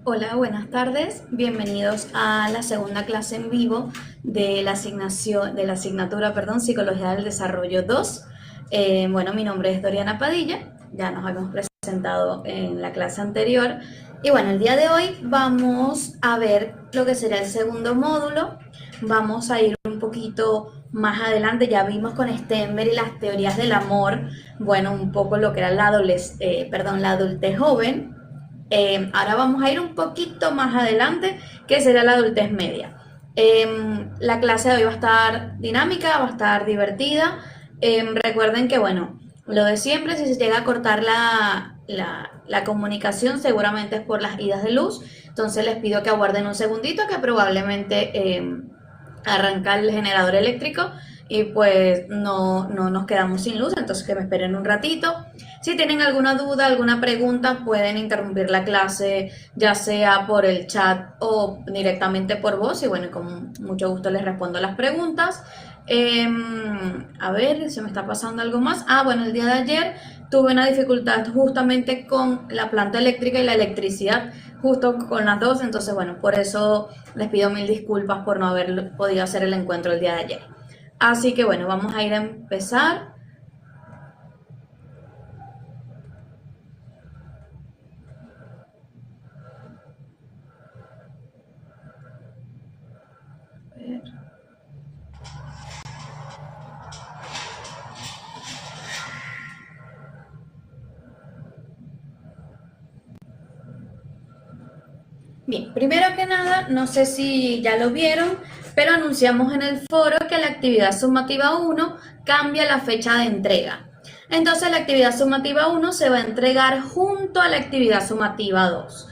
Hola, buenas tardes. Bienvenidos a la segunda clase en vivo de la asignatura, Psicología del Desarrollo 2. Bueno, mi nombre es Doriana Padilla, ya nos habíamos presentado en la clase anterior. Y bueno, el día de hoy vamos a ver lo que será el segundo módulo. Vamos a ir un poquito más adelante, ya vimos con Stenberg y las teorías del amor, bueno, un poco lo que era la adultez joven. Ahora vamos a ir un poquito más adelante, que será la adultez media. La clase de hoy va a estar dinámica, va a estar divertida. Recuerden que, bueno, lo de siempre, si se llega a cortar la comunicación, seguramente es por las idas de luz. Entonces les pido que aguarden un segundito, que probablemente arranca el generador eléctrico y pues no nos quedamos sin luz, entonces que me esperen un ratito. Si tienen alguna duda, alguna pregunta, pueden interrumpir la clase, ya sea por el chat o directamente por voz, y bueno, con mucho gusto les respondo las preguntas. A ver, se me está pasando algo más. Bueno, el día de ayer tuve una dificultad justamente con la planta eléctrica y la electricidad, justo con las dos, entonces bueno, por eso les pido mil disculpas por no haber podido hacer el encuentro el día de ayer. Así que bueno, vamos a ir a empezar. Bien, primero que nada, no sé si ya lo vieron, pero anunciamos en el foro que la actividad sumativa 1 cambia la fecha de entrega. Entonces la actividad sumativa 1 se va a entregar junto a la actividad sumativa 2.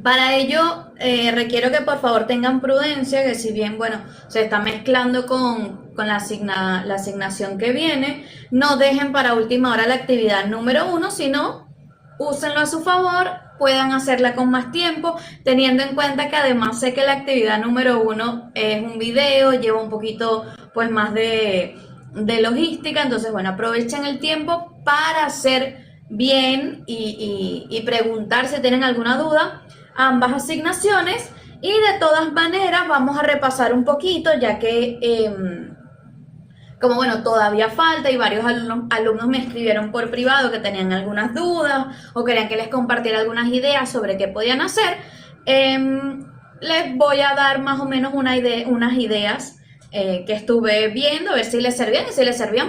Para ello, requiero que por favor tengan prudencia, que si bien, bueno, se está mezclando con la asignación que viene, no dejen para última hora la actividad número 1, sino úsenlo a su favor, puedan hacerla con más tiempo, teniendo en cuenta que además sé que la actividad número 1 es un video, lleva un poquito pues más de logística, entonces bueno, aprovechen el tiempo para hacer bien y preguntar si tienen alguna duda ambas asignaciones. Y de todas maneras vamos a repasar un poquito, ya que como bueno, todavía falta y varios alumnos me escribieron por privado que tenían algunas dudas o querían que les compartiera algunas ideas sobre qué podían hacer. Les voy a dar más o menos unas ideas que estuve viendo, a ver si les servían, y si les servían,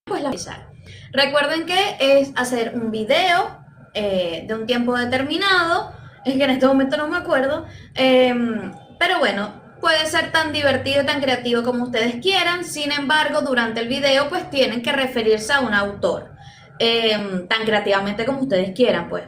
pues las voy a realizar. Recuerden que es hacer un video de un tiempo determinado, es que en este momento no me acuerdo, pero bueno, puede ser tan divertido, tan creativo como ustedes quieran. Sin embargo, durante el video pues tienen que referirse a un autor, tan creativamente como ustedes quieran. Pues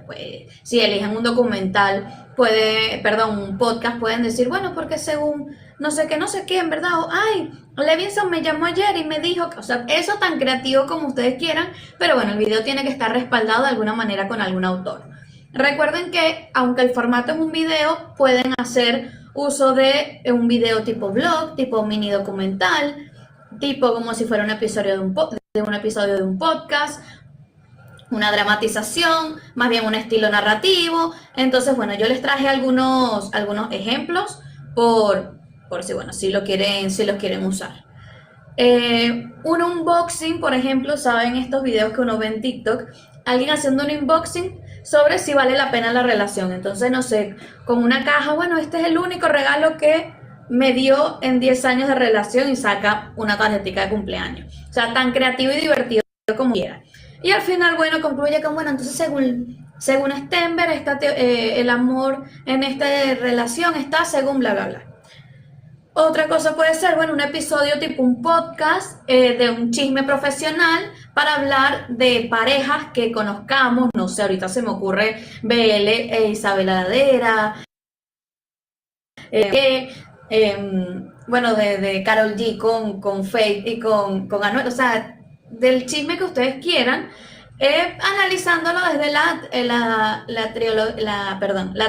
si eligen un documental, un podcast, pueden decir, bueno, porque según no sé qué, en verdad, o ay, Levinson me llamó ayer y me dijo que, o sea, eso tan creativo como ustedes quieran, pero bueno, el video tiene que estar respaldado de alguna manera con algún autor. Recuerden que, aunque el formato es un video, pueden hacer uso de un video tipo blog, tipo mini documental, tipo como si fuera un episodio de un podcast, una dramatización, más bien un estilo narrativo. Entonces, bueno, yo les traje algunos ejemplos por si, bueno, si los quieren usar. Un unboxing, por ejemplo, saben estos videos que uno ve en TikTok, alguien haciendo un unboxing sobre si vale la pena la relación. Entonces, no sé, con una caja, bueno, este es el único regalo que me dio en 10 años de relación, y saca una tarjetita de cumpleaños. O sea, tan creativo y divertido como quiera. Y al final, bueno, concluye con, bueno, entonces según Stenberg, el amor en esta relación está según bla, bla, bla. Otra cosa puede ser, bueno, un episodio tipo un podcast de un chisme profesional para hablar de parejas que conozcamos. No sé, ahorita se me ocurre BL e Isabela Ladera, bueno, de Karol G con Faith y con Anuel, o sea, del chisme que ustedes quieran, analizándolo desde la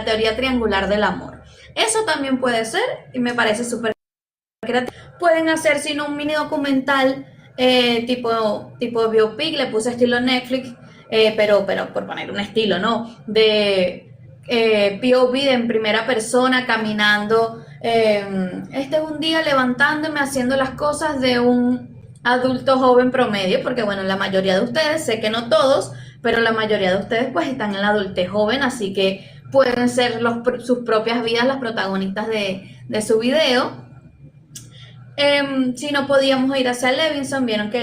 teoría triangular del amor. Eso también puede ser, y me parece súper creativo. Pueden hacer sino un mini documental tipo biopic, le puse estilo Netflix, pero por poner un estilo, ¿no? De POV en primera persona, caminando. Este es un día levantándome, haciendo las cosas de un adulto joven promedio, porque bueno, la mayoría de ustedes, sé que no todos, pero la mayoría de ustedes pues están en la adultez joven, así que pueden ser sus propias vidas las protagonistas de su video. Si no podíamos ir hacia Levinson, vieron que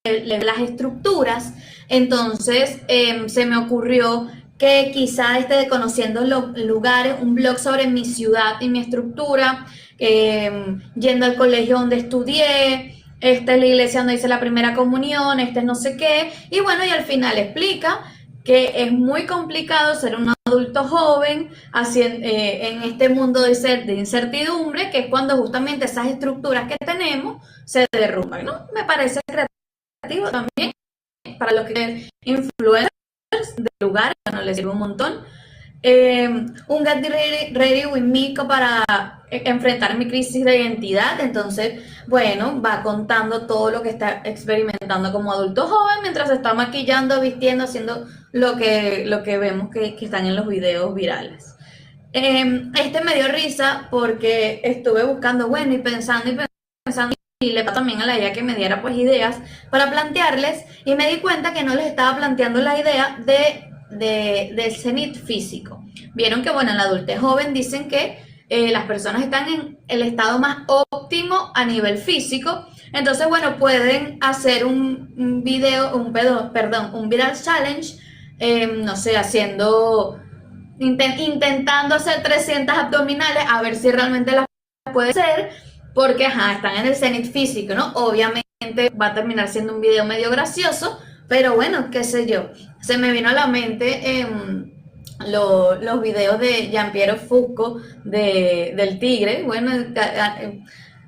las estructuras, entonces se me ocurrió que quizá esté de Conociendo Lugares, un blog sobre mi ciudad y mi estructura, yendo al colegio donde estudié, esta es la iglesia donde hice la primera comunión, este es no sé qué, y bueno, y al final explica que es muy complicado ser un adulto joven en este mundo de incertidumbre, que es cuando justamente esas estructuras que tenemos se derrumban, ¿no? Me parece creativo también para los que influencers de lugares, bueno, les sirve un montón. Un Get Ready with Me para enfrentar mi crisis de identidad. Entonces, bueno, va contando todo lo que está experimentando como adulto joven mientras se está maquillando, vistiendo, haciendo lo que vemos que están en los videos virales. Este me dio risa porque estuve buscando, bueno, y pensando y le pasó también a la idea que me diera pues ideas para plantearles, y me di cuenta que no les estaba planteando la idea del cenit físico. Vieron que bueno, en la adultez joven dicen que las personas están en el estado más óptimo a nivel físico, entonces bueno, pueden hacer un viral challenge, no sé, intentando hacer 300 abdominales, a ver si realmente las puede hacer, porque están en el cenit físico, ¿no? Obviamente va a terminar siendo un video medio gracioso, pero bueno, qué sé yo. Se me vino a la mente los videos de Giampiero Fusco del Tigre, bueno,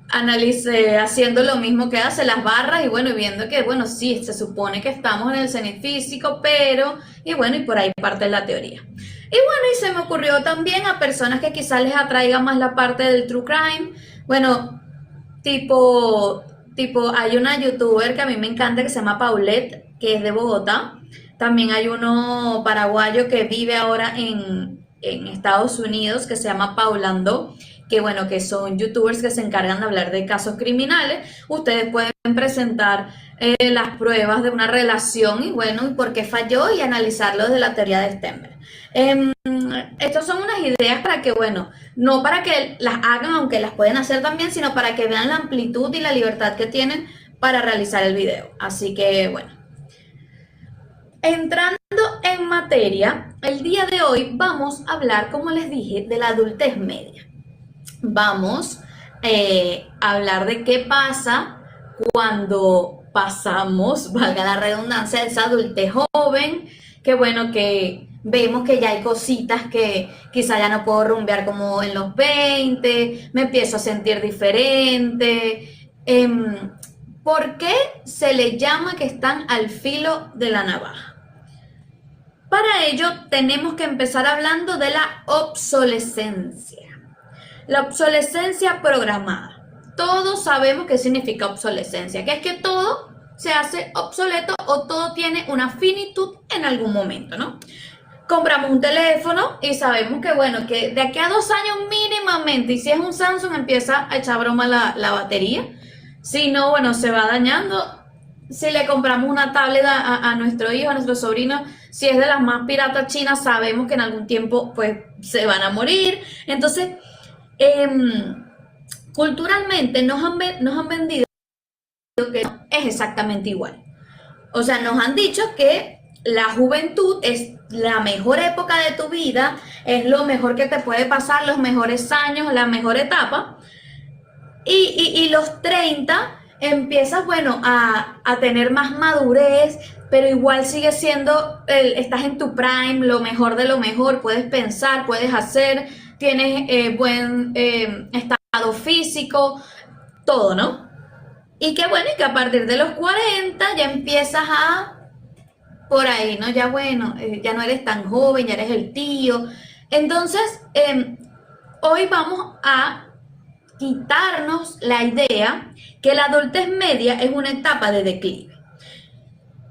analicé haciendo lo mismo que hace, las barras, y bueno, viendo que, bueno, sí, se supone que estamos en el cenit físico, pero, y bueno, y por ahí parte la teoría. Y bueno, y se me ocurrió también a personas que quizás les atraiga más la parte del true crime, bueno, tipo, hay una youtuber que a mí me encanta que se llama Paulette, que es de Bogotá. También hay uno paraguayo que vive ahora en Estados Unidos, que se llama Paulando, que bueno, que son youtubers que se encargan de hablar de casos criminales. Ustedes pueden presentar las pruebas de una relación y bueno, y por qué falló, y analizarlo desde la teoría de Stenberg. Estas son unas ideas para que, bueno, no para que las hagan, aunque las pueden hacer también, sino para que vean la amplitud y la libertad que tienen para realizar el video. Así que, bueno. Entrando en materia, el día de hoy vamos a hablar, como les dije, de la adultez media. Vamos a hablar de qué pasa cuando pasamos, valga la redundancia, de esa adultez joven, que bueno, que vemos que ya hay cositas que quizá ya no puedo rumbear como en los 20, me empiezo a sentir diferente. ¿Por qué se le llama que están al filo de la navaja? Para ello tenemos que empezar hablando de la obsolescencia. La obsolescencia programada. Todos sabemos qué significa obsolescencia, que es que todo se hace obsoleto o todo tiene una finitud en algún momento, ¿no? Compramos un teléfono y sabemos que, bueno, que de aquí a 2 años mínimamente, y si es un Samsung empieza a echar broma la batería, si no, bueno, se va dañando. Si le compramos una tablet a nuestro hijo, a nuestro sobrino, si es de las más piratas chinas, sabemos que en algún tiempo pues se van a morir. Entonces, culturalmente nos han vendido que no es exactamente igual. O sea, nos han dicho que la juventud es la mejor época de tu vida, es lo mejor que te puede pasar, los mejores años, la mejor etapa. Y los 30 empiezas, bueno, a tener más madurez, pero igual sigue siendo, estás en tu prime, lo mejor de lo mejor, puedes pensar, puedes hacer, tienes buen estado físico, todo, ¿no? Y que bueno, y que a partir de los 40 ya empiezas por ahí, ¿no? Ya bueno, ya no eres tan joven, ya eres el tío. Entonces, hoy vamos a quitarnos la idea que la adultez media es una etapa de declive.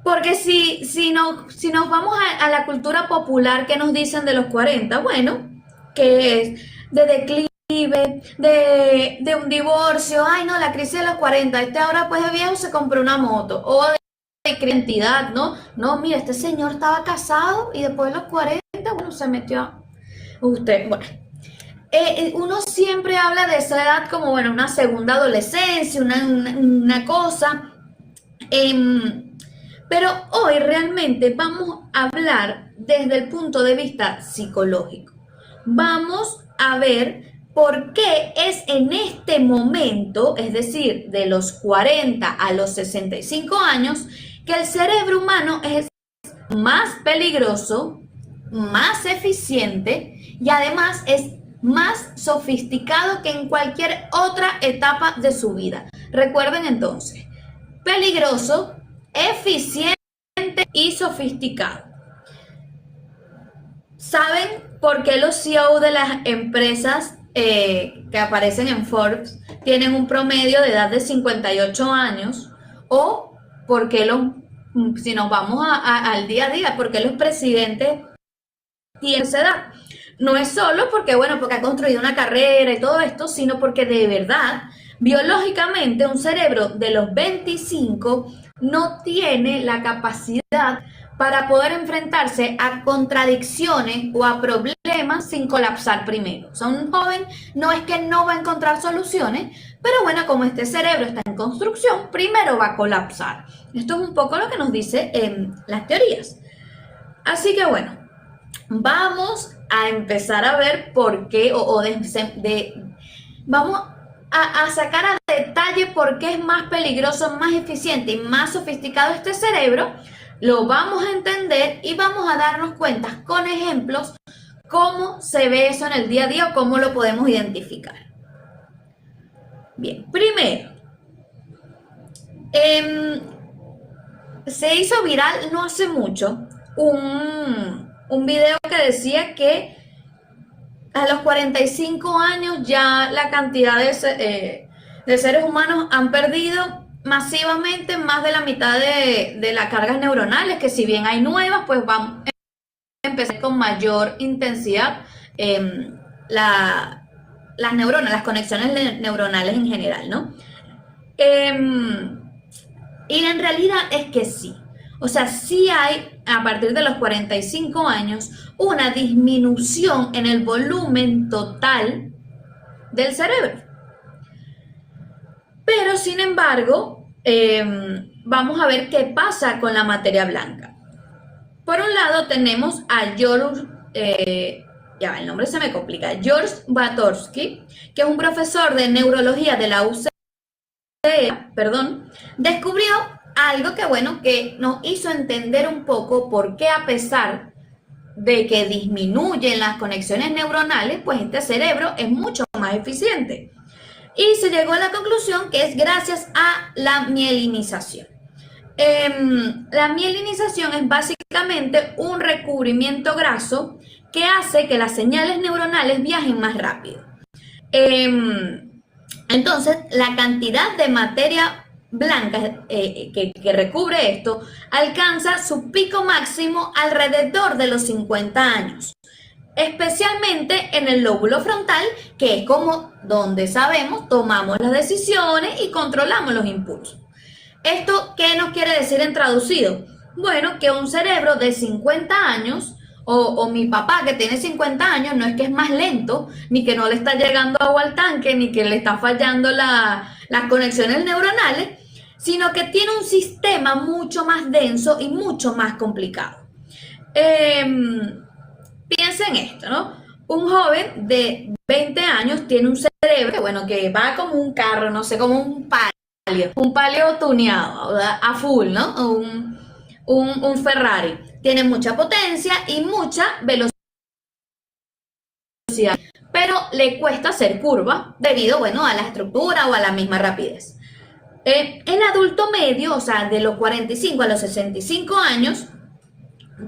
Porque si nos vamos a la cultura popular que nos dicen de los 40, bueno, que es de declive, de un divorcio, ay no, la crisis de los 40, este ahora pues de viejo se compró una moto, o de identidad, ¿no? No, mira, este señor estaba casado y después de los 40, bueno, se metió a... Usted, bueno. Uno siempre habla de esa edad como, bueno, una segunda adolescencia, una cosa. Pero hoy realmente vamos a hablar desde el punto de vista psicológico. Vamos a ver por qué es en este momento, es decir, de los 40 a los 65 años, que el cerebro humano es más peligroso, más eficiente y además es más sofisticado que en cualquier otra etapa de su vida. Recuerden entonces, peligroso, eficiente y sofisticado. ¿Saben por qué los CEO de las empresas que aparecen en Forbes tienen un promedio de edad de 58 años? ¿O por qué si nos vamos al día a día, por qué los presidentes tienen esa edad? No es solo porque, bueno, porque ha construido una carrera y todo esto, sino porque de verdad, biológicamente, un cerebro de los 25 no tiene la capacidad para poder enfrentarse a contradicciones o a problemas sin colapsar primero. O sea, un joven no es que no va a encontrar soluciones, pero bueno, como este cerebro está en construcción, primero va a colapsar. Esto es un poco lo que nos dicen las teorías. Así que bueno, vamos a empezar a ver por qué, vamos a sacar a detalle por qué es más peligroso, más eficiente y más sofisticado este cerebro. Lo vamos a entender y vamos a darnos cuenta con ejemplos cómo se ve eso en el día a día o cómo lo podemos identificar. Bien, primero, se hizo viral no hace mucho un video que decía que a los 45 años ya la cantidad de seres humanos han perdido masivamente más de la mitad de las cargas neuronales, que si bien hay nuevas, pues vamos a empezar con mayor intensidad las neuronas, las conexiones neuronales en general, ¿no? Y en realidad es que sí. O sea, sí hay, a partir de los 45 años, una disminución en el volumen total del cerebro. Pero, sin embargo, vamos a ver qué pasa con la materia blanca. Por un lado tenemos a George, el nombre se me complica, George Batorsky, que es un profesor de neurología de la UCLA, descubrió algo que, bueno, que nos hizo entender un poco por qué, a pesar de que disminuyen las conexiones neuronales, pues este cerebro es mucho más eficiente. Y se llegó a la conclusión que es gracias a la mielinización. La mielinización es básicamente un recubrimiento graso que hace que las señales neuronales viajen más rápido. Entonces, la cantidad de materia blanca que recubre esto alcanza su pico máximo alrededor de los 50 años, especialmente en el lóbulo frontal, que es como donde sabemos, tomamos las decisiones y controlamos los impulsos. ¿Esto qué nos quiere decir en traducido? Bueno, que un cerebro de 50 años o mi papá que tiene 50 años no es que es más lento, ni que no le está llegando agua al tanque, ni que le está fallando las conexiones neuronales, sino que tiene un sistema mucho más denso y mucho más complicado. Piensen esto, ¿no? Un joven de 20 años tiene un cerebro que, bueno, que va como un carro, no sé, como un palio tuneado, a full, ¿no? Un Ferrari. Tiene mucha potencia y mucha velocidad, pero le cuesta hacer curvas debido, bueno, a la estructura o a la misma rapidez. El adulto medio, o sea, de los 45 a los 65 años,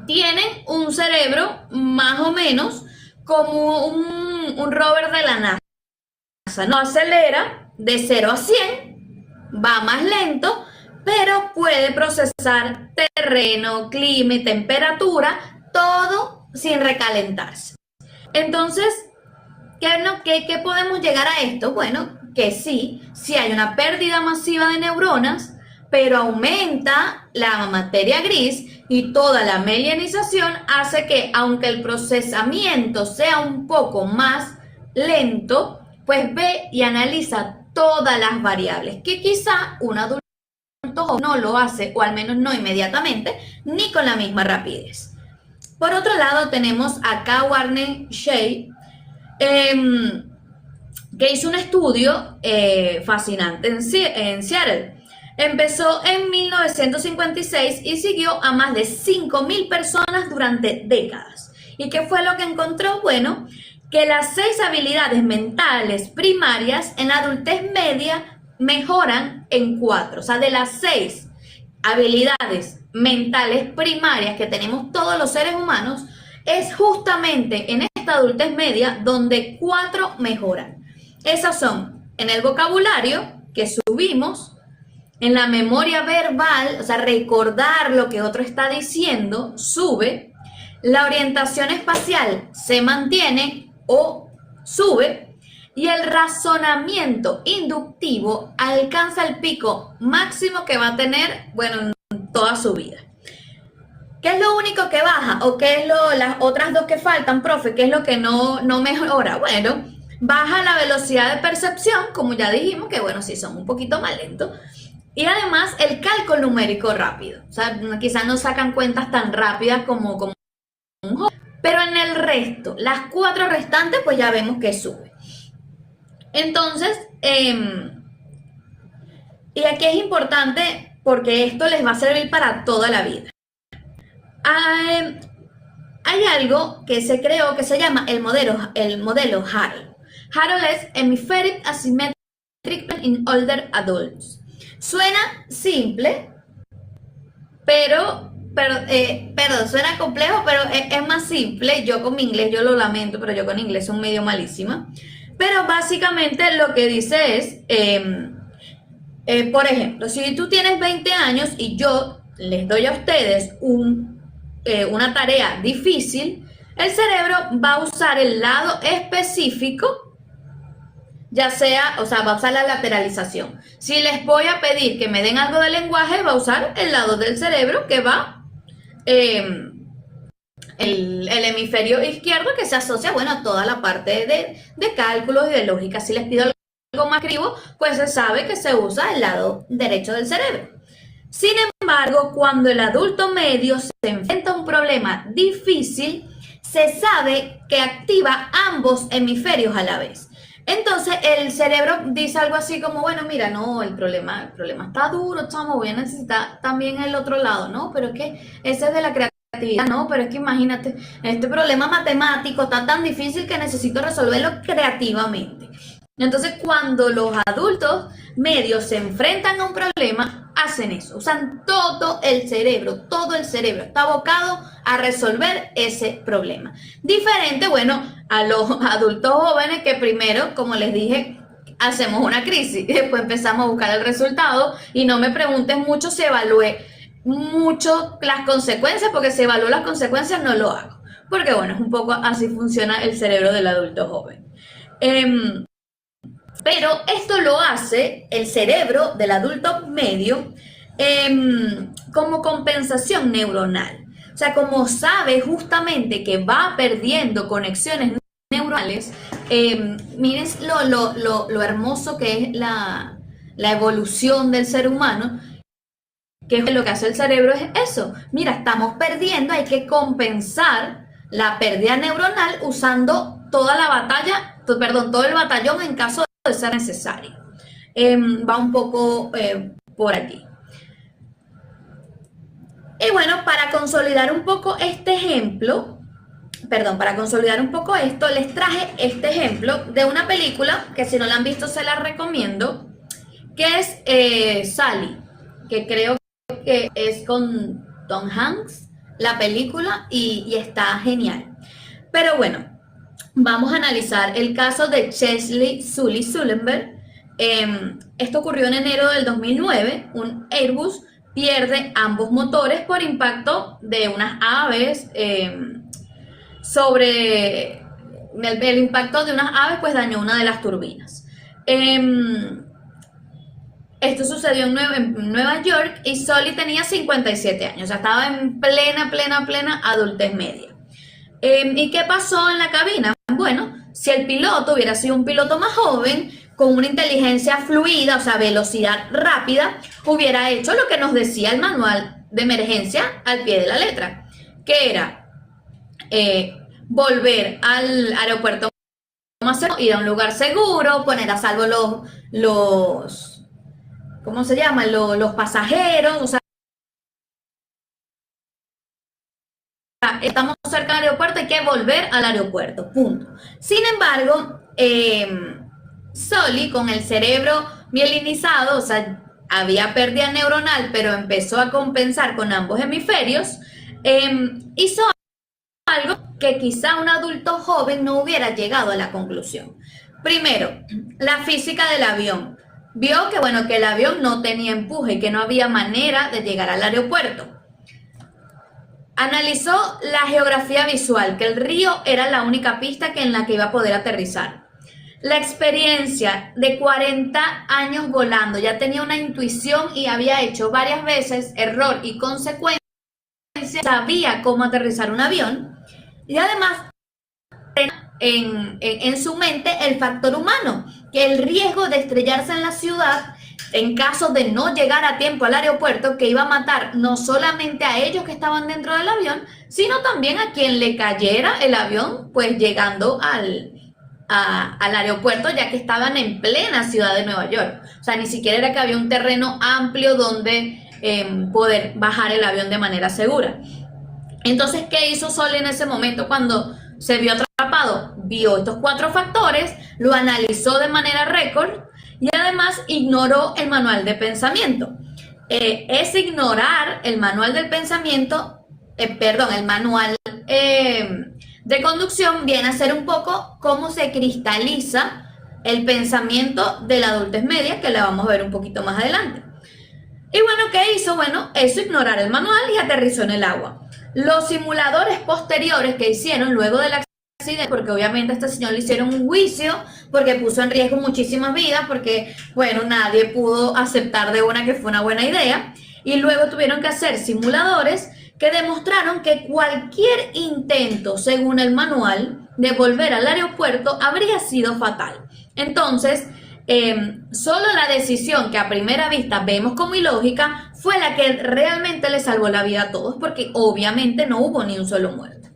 tiene un cerebro más o menos como un rover de la NASA. No acelera de 0 a 100, va más lento, pero puede procesar terreno, clima y temperatura, todo sin recalentarse. Entonces, ¿qué podemos llegar a esto? Bueno, que sí hay una pérdida masiva de neuronas, pero aumenta la materia gris y toda la mielinización hace que, aunque el procesamiento sea un poco más lento, pues ve y analiza todas las variables, que quizá un adulto no lo hace, o al menos no inmediatamente, ni con la misma rapidez. Por otro lado, tenemos acá Warner Shea, que hizo un estudio fascinante en Seattle. Empezó en 1956 y siguió a más de 5.000 personas durante décadas. ¿Y qué fue lo que encontró? Bueno, que las 6 habilidades mentales primarias en la adultez media mejoran en 4. O sea, de las 6 habilidades mentales primarias que tenemos todos los seres humanos, es justamente en esta adultez media donde 4 mejoran. Esas son en el vocabulario, que subimos, en la memoria verbal, o sea, recordar lo que otro está diciendo, sube. La orientación espacial se mantiene o sube. Y el razonamiento inductivo alcanza el pico máximo que va a tener, bueno, en toda su vida. ¿Qué es lo único que baja? ¿O qué es las otras 2 que faltan, profe? ¿Qué es lo que no mejora? Bueno, baja la velocidad de percepción, como ya dijimos, que bueno, sí son un poquito más lentos. Y además el cálculo numérico rápido. O sea, quizás no sacan cuentas tan rápidas como un joven. Pero en el resto, las 4 restantes, pues ya vemos que sube. Entonces, y aquí es importante porque esto les va a servir para toda la vida. Hay algo que se creó que se llama el modelo Harold. Harold es Hemispheric Asymmetric in Older Adults. Suena simple, pero suena complejo, pero es más simple. Yo con mi inglés, yo lo lamento, pero yo con inglés soy medio malísima. Pero básicamente lo que dice es, por ejemplo, si tú tienes 20 años y yo les doy a ustedes una tarea difícil, el cerebro va a usar el lado específico, ya sea, o sea, va a usar la lateralización. Si les voy a pedir que me den algo de lenguaje, va a usar el lado del cerebro que va, el hemisferio izquierdo, que se asocia, bueno, a toda la parte de cálculos y de lógica. Si les pido algo más escribo, pues se sabe que se usa el lado derecho del cerebro. Sin embargo, cuando el adulto medio se enfrenta a un problema difícil, se sabe que activa ambos hemisferios a la vez. Entonces el cerebro dice algo así como, bueno, mira, no, el problema está duro, chamo, voy a necesitar también el otro lado, ¿no? Pero es que ese es de la creatividad, no, pero es que imagínate, este problema matemático está tan difícil que necesito resolverlo creativamente. Entonces, cuando los adultos medios se enfrentan a un problema, hacen eso, usan todo el cerebro está abocado a resolver ese problema. Diferente, bueno, a los adultos jóvenes que primero, como les dije, hacemos una crisis, después empezamos a buscar el resultado y no me preguntes mucho si evalué mucho las consecuencias, porque si evalúo las consecuencias no lo hago, porque bueno, es un poco así funciona el cerebro del adulto joven. Pero esto lo hace el cerebro del adulto medio como compensación neuronal. O sea, como sabe justamente que va perdiendo conexiones neuronales, miren lo hermoso que es la evolución del ser humano, que lo que hace el cerebro es eso. Mira, estamos perdiendo, hay que compensar la pérdida neuronal usando todo el batallón en caso de ser necesario. Va un poco por aquí. Y bueno, para consolidar un poco este ejemplo, para consolidar un poco esto, les traje este ejemplo de una película que si no la han visto se la recomiendo, que es Sally, que creo que es con Tom Hanks, la película, y está genial. Pero bueno, vamos a analizar el caso de Chesley Sully Sullenberg, Esto ocurrió en enero del 2009. Un Airbus pierde ambos motores por impacto de unas aves sobre el impacto de unas aves, pues dañó una de las turbinas. Esto sucedió en Nueva York y Sully tenía 57 años, o sea, estaba en plena adultez media. ¿Y qué pasó en la cabina? Bueno, si el piloto hubiera sido un piloto más joven, con una inteligencia fluida, o sea, velocidad rápida, hubiera hecho lo que nos decía el manual de emergencia al pie de la letra, que era volver al aeropuerto más seguro, ir a un lugar seguro, poner a salvo los ¿cómo se llama? Los pasajeros, o sea, estamos cerca del aeropuerto, hay que volver al aeropuerto, punto. Sin embargo, Sully, con el cerebro mielinizado, o sea, había pérdida neuronal, pero empezó a compensar con ambos hemisferios, hizo algo que quizá un adulto joven no hubiera llegado a la conclusión. Primero, la física del avión. Vio que, bueno, que el avión no tenía empuje y que no había manera de llegar al aeropuerto. Analizó la geografía visual, que el río era la única pista en la que iba a poder aterrizar. La experiencia de 40 años volando, ya tenía una intuición y había hecho varias veces error y consecuencia, sabía cómo aterrizar un avión y además en su mente el factor humano, que el riesgo de estrellarse en la ciudad en caso de no llegar a tiempo al aeropuerto, que iba a matar no solamente a ellos que estaban dentro del avión, sino también a quien le cayera el avión, pues llegando al aeropuerto, ya que estaban en plena ciudad de Nueva York. O sea, ni siquiera era que había un terreno amplio donde poder bajar el avión de manera segura. Entonces, ¿qué hizo Sully en ese momento cuando se vio atrapado? Vio estos 4 factores, lo analizó de manera récord y además ignoró el manual de pensamiento. Es ignorar el manual del pensamiento, el manual de conducción viene a ser un poco cómo se cristaliza el pensamiento de la adultez media, que la vamos a ver un poquito más adelante. Y bueno, ¿qué hizo? Bueno, eso, ignorar el manual y aterrizó en el agua. Los simuladores posteriores que hicieron luego del accidente, porque obviamente a este señor le hicieron un juicio, porque puso en riesgo muchísimas vidas, porque, bueno, nadie pudo aceptar de una que fue una buena idea, y luego tuvieron que hacer simuladores que demostraron que cualquier intento, según el manual, de volver al aeropuerto habría sido fatal. Entonces, solo la decisión que a primera vista vemos como ilógica fue la que realmente le salvó la vida a todos, porque obviamente no hubo ni un solo muerto.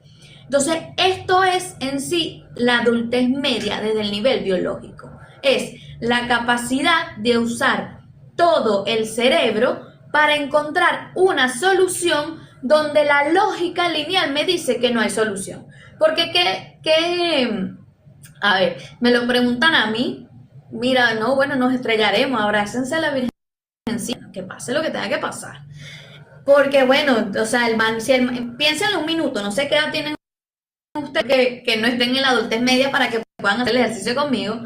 Entonces, esto es en sí la adultez media desde el nivel biológico. Es la capacidad de usar todo el cerebro para encontrar una solución donde la lógica lineal me dice que no hay solución. Porque a ver, me lo preguntan a mí, mira, no, bueno, nos estrellaremos, abrácense a la Virgencita, que pase lo que tenga que pasar. Porque bueno, o sea, piénsenlo un minuto, no sé qué edad tienen ustedes que no estén en la adultez media para que puedan hacer el ejercicio conmigo.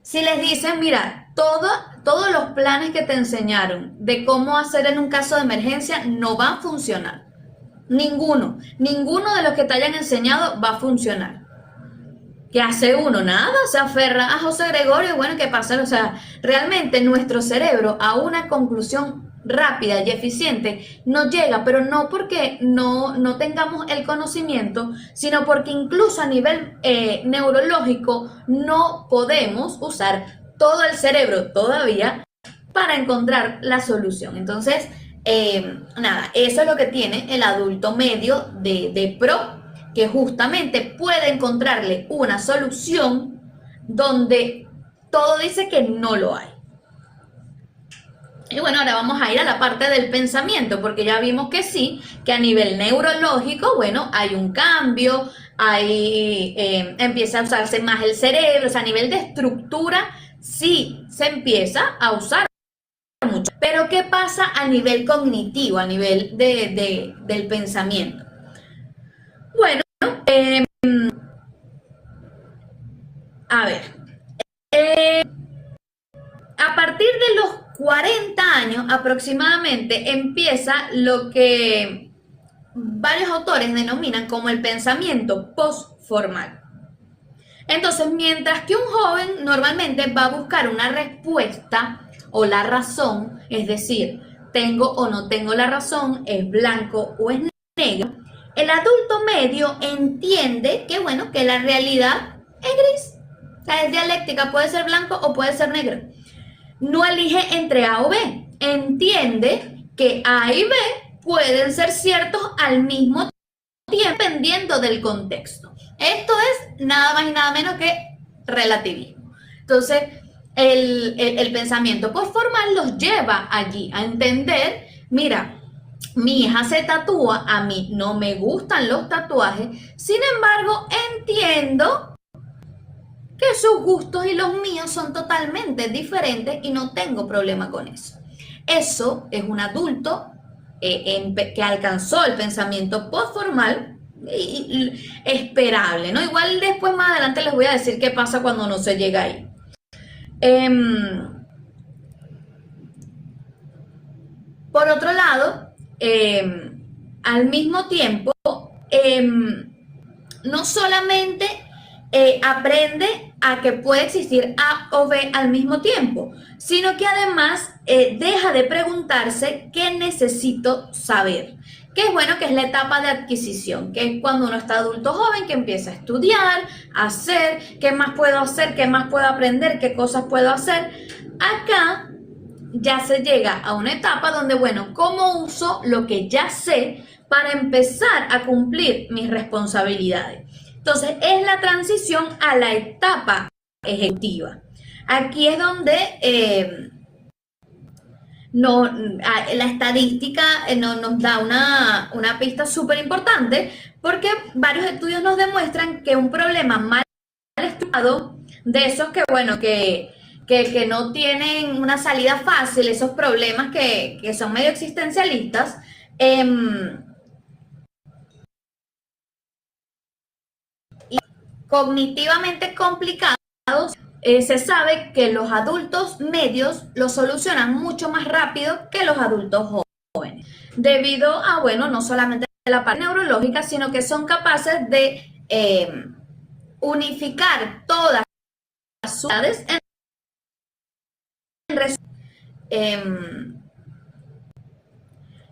Si les dicen, mira, todos los planes que te enseñaron de cómo hacer en un caso de emergencia no van a funcionar. Ninguno de los que te hayan enseñado va a funcionar. ¿Qué hace uno? Nada, se aferra a José Gregorio, bueno, ¿qué pasa? O sea, realmente nuestro cerebro a una conclusión rápida y eficiente no llega, pero no porque no tengamos el conocimiento, sino porque incluso a nivel neurológico no podemos usar todo el cerebro todavía para encontrar la solución. Entonces, nada, eso es lo que tiene el adulto medio de pro, que justamente puede encontrarle una solución donde todo dice que no lo hay. Y bueno, ahora vamos a ir a la parte del pensamiento, porque ya vimos que sí, que a nivel neurológico, bueno, hay un cambio, empieza a usarse más el cerebro, o sea, a nivel de estructura sí se empieza a usar mucho. Pero ¿qué pasa a nivel cognitivo, a nivel del pensamiento? Bueno, a ver, A partir de los 40 años aproximadamente empieza lo que varios autores denominan como el pensamiento postformal. Entonces, mientras que un joven normalmente va a buscar una respuesta o la razón, es decir, tengo o no tengo la razón, es blanco o es negro, el adulto medio entiende que, bueno, que la realidad es gris. O sea, es dialéctica, puede ser blanco o puede ser negro. No elige entre A o B, entiende que A y B pueden ser ciertos al mismo tiempo, dependiendo del contexto. Esto es nada más y nada menos que relativismo. Entonces, el pensamiento postformal los lleva allí a entender, mira, mi hija se tatúa, a mí no me gustan los tatuajes, sin embargo, entiendo que sus gustos y los míos son totalmente diferentes y no tengo problema con eso. Eso es un adulto que alcanzó el pensamiento postformal esperable, ¿no? Igual después más adelante les voy a decir qué pasa cuando no se llega ahí. Por otro lado, al mismo tiempo, no solamente aprende a que puede existir A o B al mismo tiempo, sino que además deja de preguntarse qué necesito saber. Que es bueno, que es la etapa de adquisición, que es cuando uno está adulto joven, que empieza a estudiar, a hacer, qué más puedo hacer, qué más puedo aprender, qué cosas puedo hacer. Acá ya se llega a una etapa donde, bueno, ¿cómo uso lo que ya sé para empezar a cumplir mis responsabilidades? Entonces, es la transición a la etapa ejecutiva. Aquí es donde la estadística nos da una pista súper importante, porque varios estudios nos demuestran que un problema mal estudiado, de esos que, bueno, que no tienen una salida fácil, esos problemas que son medio existencialistas, cognitivamente complicados, se sabe que los adultos medios lo solucionan mucho más rápido que los adultos jóvenes, debido a, bueno, no solamente la parte neurológica, sino que son capaces de unificar todas las unidades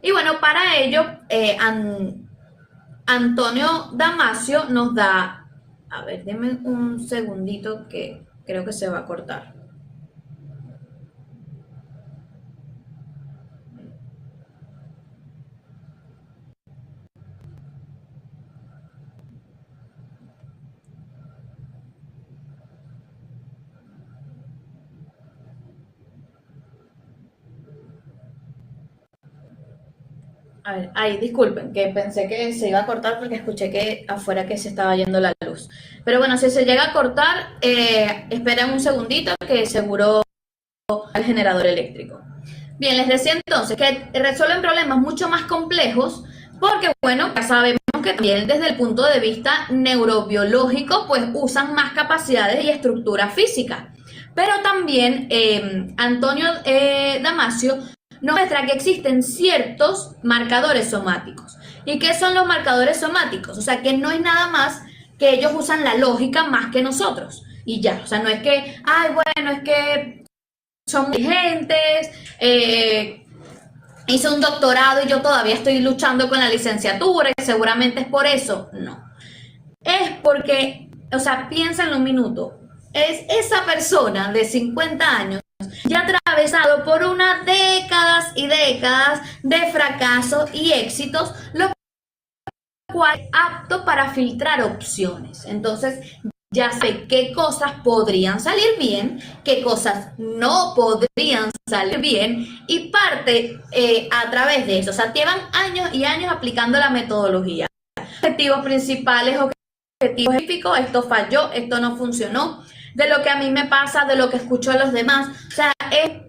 y bueno, para ello, Antonio Damasio nos da, a ver, denme un segundito que creo que se va a cortar. A ver, ahí, disculpen, que pensé que se iba a cortar porque escuché que afuera que se estaba yendo la luz. Pero bueno, si se llega a cortar, esperen un segundito que seguro el generador eléctrico. Bien, les decía entonces que resuelven problemas mucho más complejos porque, bueno, ya sabemos que también desde el punto de vista neurobiológico, pues usan más capacidades y estructura física. Pero también Antonio Damasio nos muestra que existen ciertos marcadores somáticos. ¿Y qué son los marcadores somáticos? O sea, que no es nada más que ellos usan la lógica más que nosotros. Y ya, o sea, no es que, ay, bueno, es que son inteligentes, hice un doctorado y yo todavía estoy luchando con la licenciatura y seguramente es por eso. No. Es porque, o sea, piénsenlo un minuto. Es esa persona de 50 años ya atravesado por unas décadas y décadas de fracasos y éxitos, lo cual es apto para filtrar opciones. Entonces, ya sé qué cosas podrían salir bien, qué cosas no podrían salir bien y parte a través de eso. O sea, llevan años y años aplicando la metodología. Objetivos principales, objetivos específicos, esto falló, esto no funcionó, de lo que a mí me pasa, de lo que escucho a los demás. O sea, es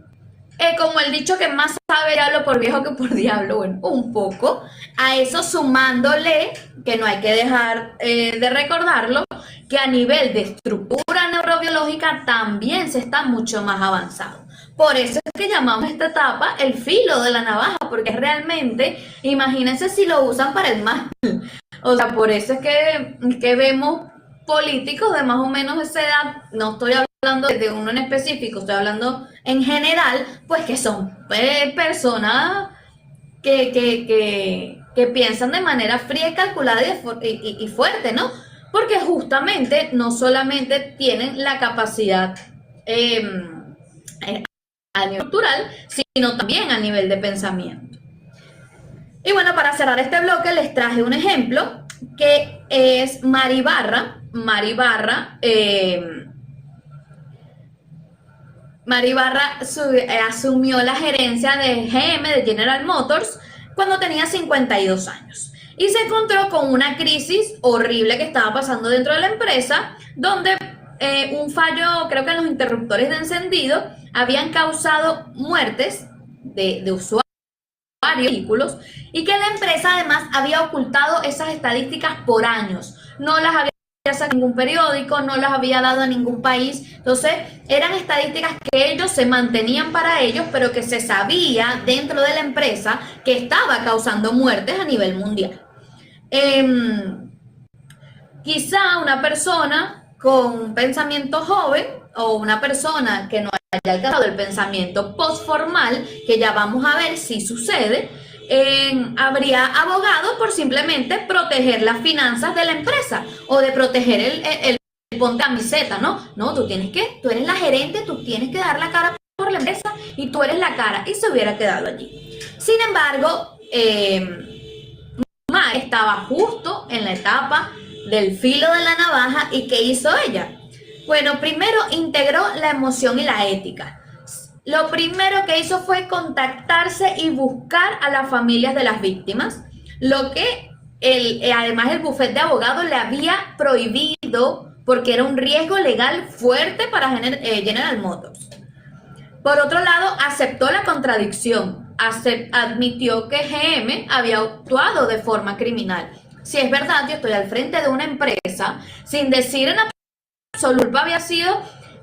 como el dicho que más sabe diablo por viejo que por diablo. Bueno, un poco. A eso sumándole, que no hay que dejar de recordarlo, que a nivel de estructura neurológica neurobiológica también se está mucho más avanzado. Por eso es que llamamos esta etapa el filo de la navaja, porque realmente, imagínense si lo usan para el mal. O sea, por eso es que vemos políticos de más o menos esa edad, no estoy hablando de uno en específico, estoy hablando en general, pues que son personas que piensan de manera fría y calculada y fuerte, ¿no? Porque justamente no solamente tienen la capacidad a nivel cultural, sino también a nivel de pensamiento. Y bueno, para cerrar este bloque les traje un ejemplo que es Mari Barra. Mari Barra asumió la gerencia de GM, de General Motors, cuando tenía 52 años. Y se encontró con una crisis horrible que estaba pasando dentro de la empresa, donde un fallo, creo que en los interruptores de encendido, habían causado muertes de usuarios de vehículos, y que la empresa además había ocultado esas estadísticas por años. No las había sacado en ningún periódico, no las había dado a ningún país. Entonces eran estadísticas que ellos se mantenían para ellos, pero que se sabía dentro de la empresa que estaba causando muertes a nivel mundial. Quizá una persona con un pensamiento joven o una persona que no haya alcanzado el pensamiento postformal, que ya vamos a ver si sucede, habría abogado por simplemente proteger las finanzas de la empresa o de proteger el ponte camiseta, ¿no? No, tú eres la gerente, tú tienes que dar la cara por la empresa y tú eres la cara, y se hubiera quedado allí. Sin embargo, Ma estaba justo en la etapa del filo de la navaja. ¿Y qué hizo ella? Bueno, primero integró la emoción y la ética. Lo primero que hizo fue contactarse y buscar a las familias de las víctimas, lo que además el bufete de abogados le había prohibido porque era un riesgo legal fuerte para General Motors. Por otro lado, aceptó la contradicción, admitió que GM había actuado de forma criminal. Si es verdad, yo estoy al frente de una empresa sin decir en absoluto había sido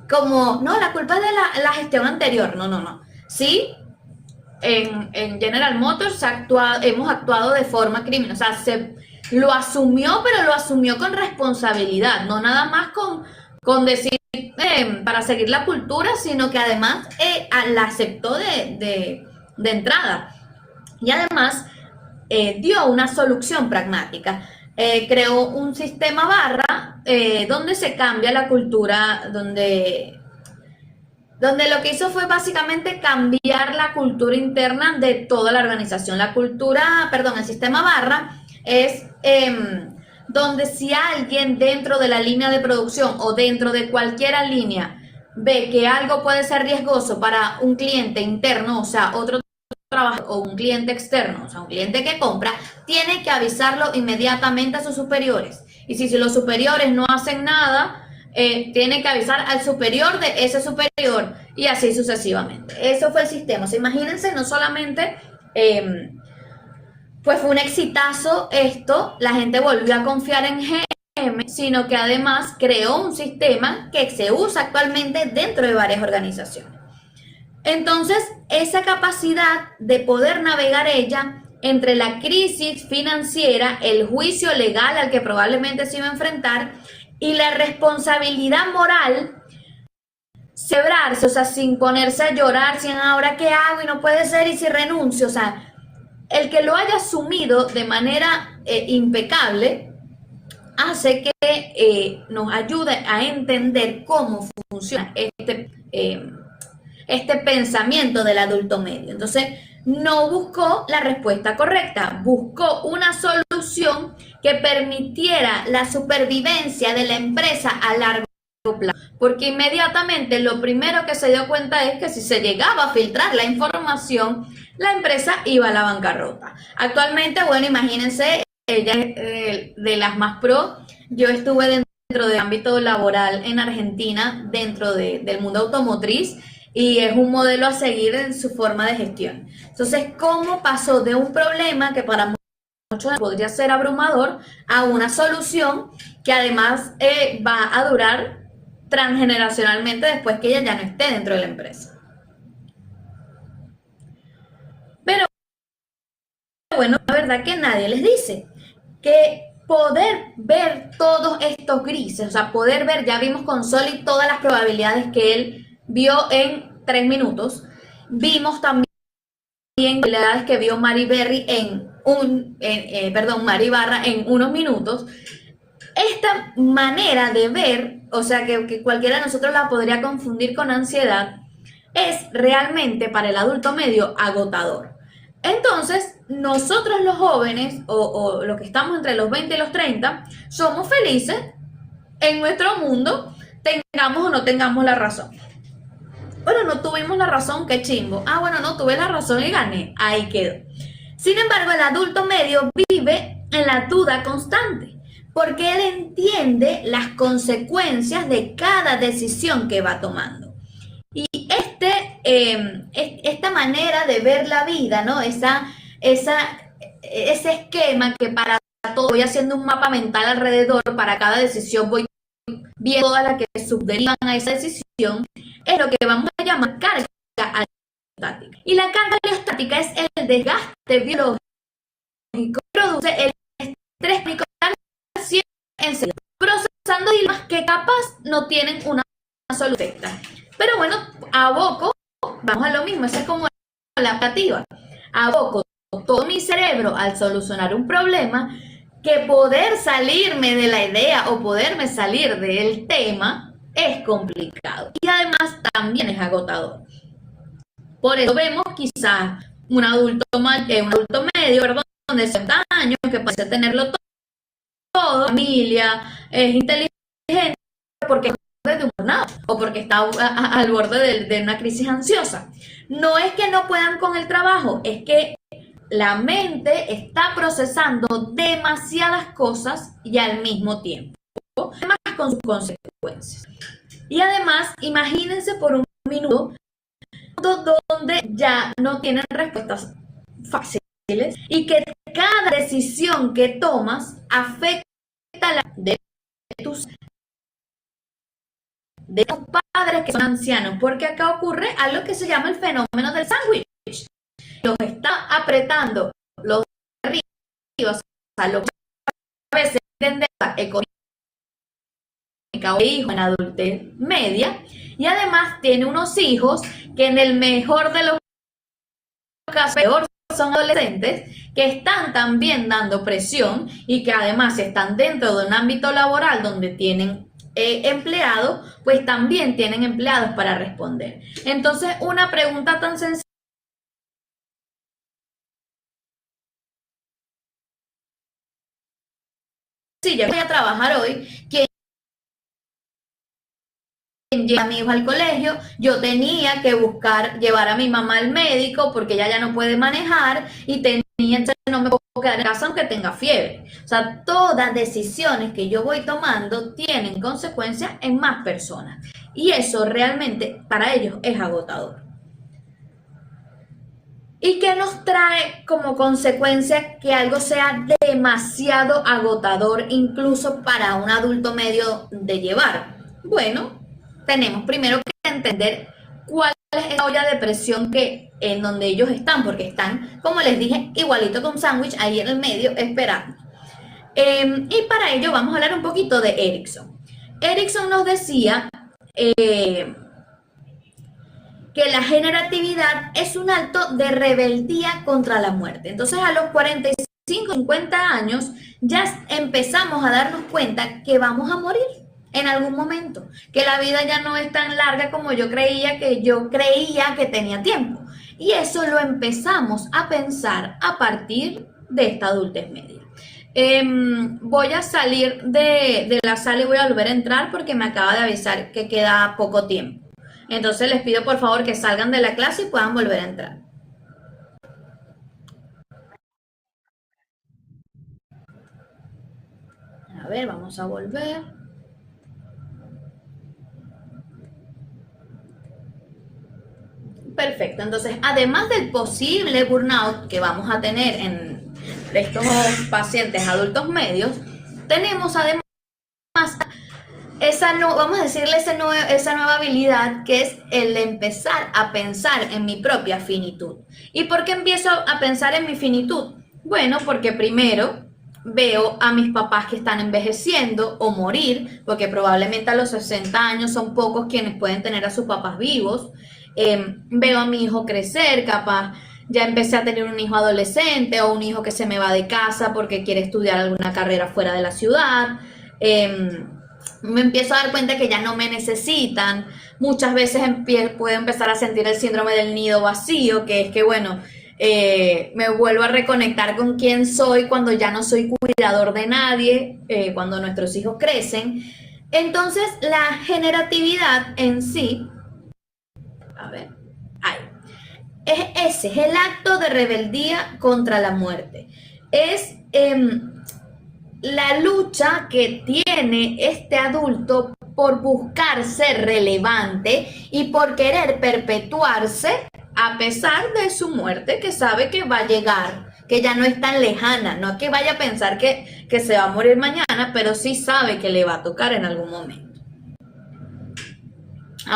como, no, la culpa es de la gestión anterior. No. Sí, en General Motors hemos actuado de forma criminal. O sea, lo asumió, pero lo asumió con responsabilidad, no nada más con decir para seguir la cultura, sino que además la aceptó de entrada. Y además dio una solución pragmática. Creó un sistema barra donde se cambia la cultura, donde lo que hizo fue básicamente cambiar la cultura interna de toda la organización. El sistema barra es donde si alguien dentro de la línea de producción o dentro de cualquier línea ve que algo puede ser riesgoso para un cliente interno, o sea, otro trabajo, o un cliente externo, o sea, un cliente que compra, tiene que avisarlo inmediatamente a sus superiores. Y si los superiores no hacen nada, tiene que avisar al superior de ese superior, y así sucesivamente. Eso fue el sistema. O sea, imagínense, no solamente pues fue un exitazo esto, la gente volvió a confiar en GM, sino que además creó un sistema que se usa actualmente dentro de varias organizaciones. Entonces, esa capacidad de poder navegar ella entre la crisis financiera, el juicio legal al que probablemente se iba a enfrentar y la responsabilidad moral, cebrarse, o sea, sin ponerse a llorar, sin ahora qué hago y no puede ser y si renuncio, o sea, el que lo haya asumido de manera impecable hace que nos ayude a entender cómo funciona este pensamiento del adulto medio. Entonces, no buscó la respuesta correcta, buscó una solución que permitiera la supervivencia de la empresa a largo plazo, porque inmediatamente lo primero que se dio cuenta es que si se llegaba a filtrar la información, la empresa iba a la bancarrota. Actualmente, bueno, imagínense, ella es de las más pro. Yo estuve dentro del ámbito laboral en Argentina, dentro del mundo automotriz, y es un modelo a seguir en su forma de gestión. Entonces, ¿cómo pasó de un problema que para muchos podría ser abrumador a una solución que además va a durar transgeneracionalmente después que ella ya no esté dentro de la empresa. Pero bueno, la verdad que nadie les dice que poder ver todos estos grises, o sea, poder ver, ya vimos con Solid todas las probabilidades que él vio en 3 minutos, vimos también probabilidades que vio Mari Berry Mari Barra en unos minutos. Esta manera de ver, o sea, que cualquiera de nosotros la podría confundir con ansiedad, es realmente para el adulto medio agotador. Entonces, nosotros los jóvenes, o los que estamos entre los 20 y los 30, somos felices en nuestro mundo, tengamos o no tengamos la razón. Bueno, no tuvimos la razón, qué chimbo. Ah, bueno, no tuve la razón y gané. Ahí quedó. Sin embargo, el adulto medio vive en la duda constante, porque él entiende las consecuencias de cada decisión que va tomando. Y esta manera de ver la vida, ¿no? Ese esquema que para todo voy haciendo un mapa mental alrededor, para cada decisión voy viendo todas las que subderivan a esa decisión, es lo que vamos a llamar carga aleostática. Y la carga aleostática es el desgaste biológico que produce el estrés crónico procesando islas que capaz no tienen una solución. Pero bueno, aboco, vamos a lo mismo, esa es como la adaptativa. Aboco todo mi cerebro al solucionar un problema, que poder salirme de la idea o poderme salir del tema es complicado. Y además también es agotador. Por eso vemos quizás un adulto medio, de 60 años, que parece tenerlo todo, familia, es inteligente, porque es de un burnout o porque está al borde de una crisis ansiosa. No es que no puedan con el trabajo, es que la mente está procesando demasiadas cosas y al mismo tiempo, además con sus consecuencias. Y además, imagínense por un minuto donde ya no tienen respuestas fáciles y que cada decisión que tomas afecta la de tus padres que son ancianos, porque acá ocurre algo que se llama el fenómeno del sándwich. Los está apretando los de arriba, o sea, los a veces tienen económica o hijos en adultez media, y además tiene unos hijos que en el mejor de los casos, peor, son adolescentes que están también dando presión y que además están dentro de un ámbito laboral donde tienen empleados, pues también tienen empleados para responder. Entonces, una pregunta tan sencilla: yo voy a trabajar hoy, ¿quién lleva a mi hijo al colegio? Yo tenía que llevar a mi mamá al médico porque ella ya no puede manejar y no me puedo quedar en casa aunque tenga fiebre. O sea, todas decisiones que yo voy tomando tienen consecuencias en más personas. Y eso realmente para ellos es agotador. ¿Y qué nos trae como consecuencia que algo sea demasiado agotador incluso para un adulto medio de llevar? Bueno, tenemos primero que entender cuál es esa olla de presión en donde ellos están, porque están, como les dije, igualito que un sándwich ahí en el medio esperando. Y para ello vamos a hablar un poquito de Erikson. Erikson nos decía que la generatividad es un acto de rebeldía contra la muerte. Entonces, a los 45, 50 años ya empezamos a darnos cuenta que vamos a morir en algún momento, que la vida ya no es tan larga como yo creía que tenía tiempo. Y eso lo empezamos a pensar a partir de esta adultez media. Voy a salir de la sala y voy a volver a entrar porque me acaba de avisar que queda poco tiempo. Entonces les pido por favor que salgan de la clase y puedan volver a entrar. A ver, vamos a volver. Perfecto, entonces además del posible burnout que vamos a tener en estos pacientes adultos medios, tenemos además vamos a decirle esa nueva habilidad que es el de empezar a pensar en mi propia finitud. ¿Y por qué empiezo a pensar en mi finitud? Bueno, porque primero veo a mis papás que están envejeciendo o morir, porque probablemente a los 60 años son pocos quienes pueden tener a sus papás vivos. Veo a mi hijo crecer, capaz ya empecé a tener un hijo adolescente o un hijo que se me va de casa porque quiere estudiar alguna carrera fuera de la ciudad. Me empiezo a dar cuenta que ya no me necesitan. Muchas veces puedo empezar a sentir el síndrome del nido vacío, que es que, bueno, me vuelvo a reconectar con quién soy cuando ya no soy cuidador de nadie, cuando nuestros hijos crecen. Entonces, la generatividad en sí, a ver, ahí, ese es el acto de rebeldía contra la muerte. Es la lucha que tiene este adulto por buscar ser relevante y por querer perpetuarse a pesar de su muerte, que sabe que va a llegar, que ya no es tan lejana, no es que vaya a pensar que se va a morir mañana, pero sí sabe que le va a tocar en algún momento.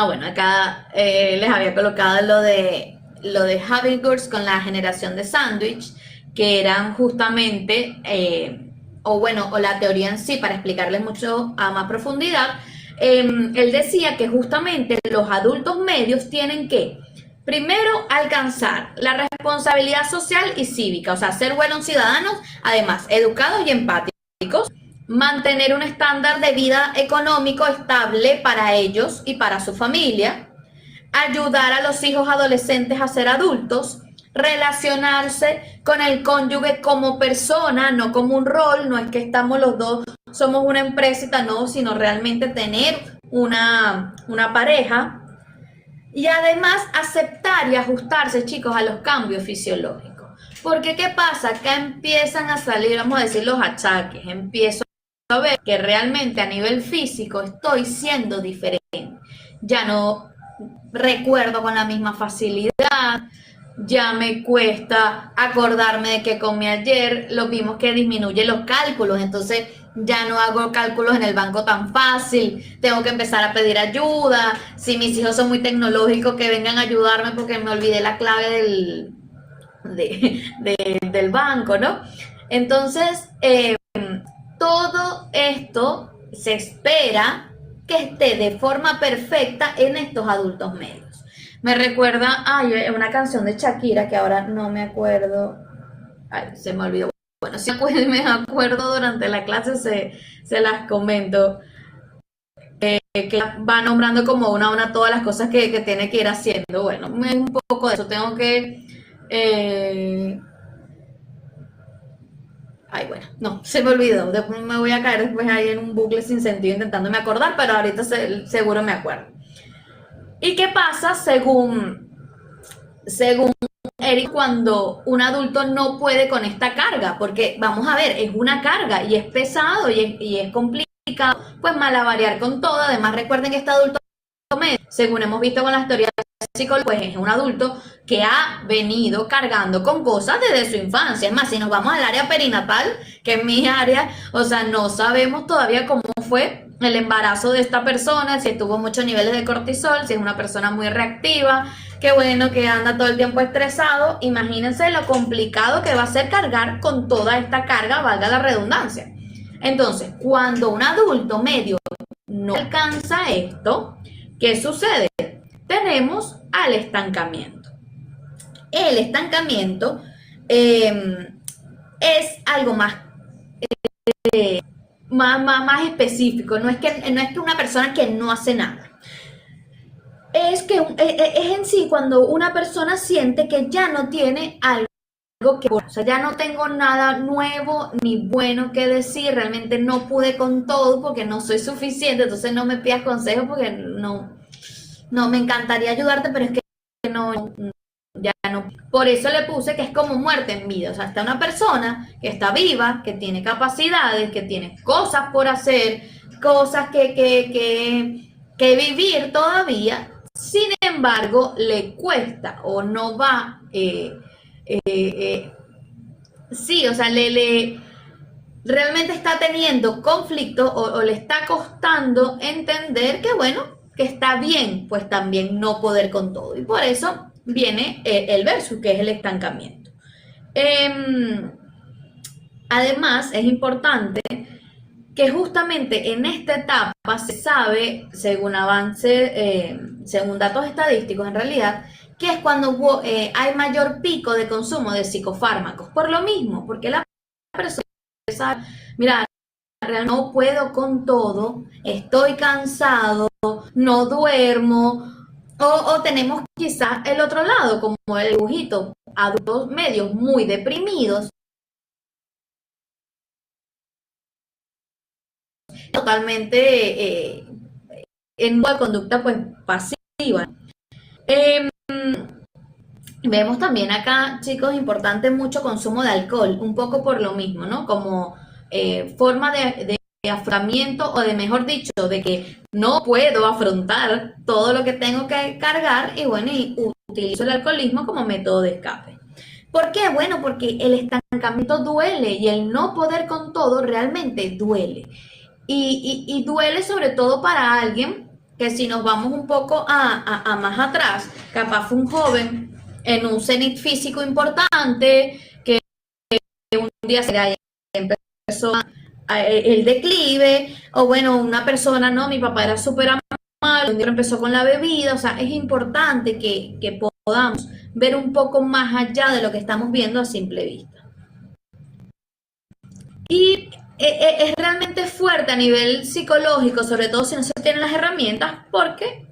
Bueno, acá les había colocado lo de Havilgurs con la generación de sándwich, que eran justamente, o la teoría en sí, para explicarles mucho a más profundidad, él decía que justamente los adultos medios tienen que, primero, alcanzar la responsabilidad social y cívica, o sea, ser buenos ciudadanos, además, educados y empáticos, mantener un estándar de vida económico estable para ellos y para su familia, ayudar a los hijos adolescentes a ser adultos, relacionarse con el cónyuge como persona, no como un rol, no es que estamos los dos, somos una empresa, no, sino realmente tener una pareja. Y además aceptar y ajustarse, chicos, a los cambios fisiológicos. Porque ¿qué pasa? Acá empiezan a salir, vamos a decir, los achaques. Empiezo a ver que realmente a nivel físico estoy siendo diferente. Ya no recuerdo con la misma facilidad, ya me cuesta acordarme de qué comí ayer, lo vimos que disminuye los cálculos, entonces ya no hago cálculos en el banco tan fácil, tengo que empezar a pedir ayuda, si mis hijos son muy tecnológicos que vengan a ayudarme porque me olvidé la clave del banco, ¿no? Entonces, todo esto se espera que esté de forma perfecta en estos adultos medios. Me recuerda, una canción de Shakira que ahora no me acuerdo, se me olvidó. Bueno, si me acuerdo durante la clase se las comento, que va nombrando como una a una todas las cosas que tiene que ir haciendo. Bueno, un poco de eso, tengo que... bueno, no, se me olvidó. Después me voy a caer después ahí en un bucle sin sentido intentándome acordar, pero ahorita seguro me acuerdo. ¿Y qué pasa según Eric cuando un adulto no puede con esta carga? Porque vamos a ver, es una carga y es pesado y es complicado, pues malabarear con todo. Además recuerden que este adulto medio, según hemos visto con las teorías psicológicas, pues es un adulto que ha venido cargando con cosas desde su infancia. Es más, si nos vamos al área perinatal, que es mi área, o sea, no sabemos todavía cómo fue el embarazo de esta persona, si tuvo muchos niveles de cortisol, si es una persona muy reactiva, que bueno, que anda todo el tiempo estresado. Imagínense lo complicado que va a ser cargar con toda esta carga, valga la redundancia. Entonces, cuando un adulto medio no alcanza esto, ¿qué sucede? Tenemos al estancamiento. El estancamiento es algo más específico, no es que una persona que no hace nada. Es en sí cuando una persona siente que ya no tiene algo que, o sea, ya no tengo nada nuevo ni bueno que decir, realmente no pude con todo porque no soy suficiente, entonces no me pidas consejos porque no me encantaría ayudarte, pero es que ya no. Por eso le puse que es como muerte en vida. O sea, está una persona que está viva, que tiene capacidades, que tiene cosas por hacer, cosas que vivir todavía. Sin embargo, le cuesta o no va. Sí, o sea, realmente está teniendo conflicto o le está costando entender que, bueno, que está bien, pues también no poder con todo. Y por eso viene el versus, que es el estancamiento. Eh, Además, es importante que justamente en esta etapa se sabe, según según datos estadísticos en realidad, que es cuando hay mayor pico de consumo de psicofármacos. Por lo mismo, porque la persona sabe, mira, realmente no puedo con todo, estoy cansado, no duermo, o tenemos quizás el otro lado, como el dibujito, adultos medios muy deprimidos, totalmente en una conducta pues pasiva. Eh, Vemos también acá, chicos, importante mucho consumo de alcohol, un poco por lo mismo, ¿no? Como forma de afrontamiento o de, mejor dicho, de que no puedo afrontar todo lo que tengo que cargar y bueno, y utilizo el alcoholismo como método de escape. ¿Por qué? Bueno, porque el estancamiento duele y el no poder con todo realmente duele. Y duele sobre todo para alguien que si nos vamos un poco a más atrás, capaz fue un joven en un cenit físico importante, que un día se empezó el declive, o bueno, una persona, no, mi papá era súper amable, un día empezó con la bebida, o sea, es importante que podamos ver un poco más allá de lo que estamos viendo a simple vista. Y es realmente fuerte a nivel psicológico, sobre todo si no se tienen las herramientas, porque,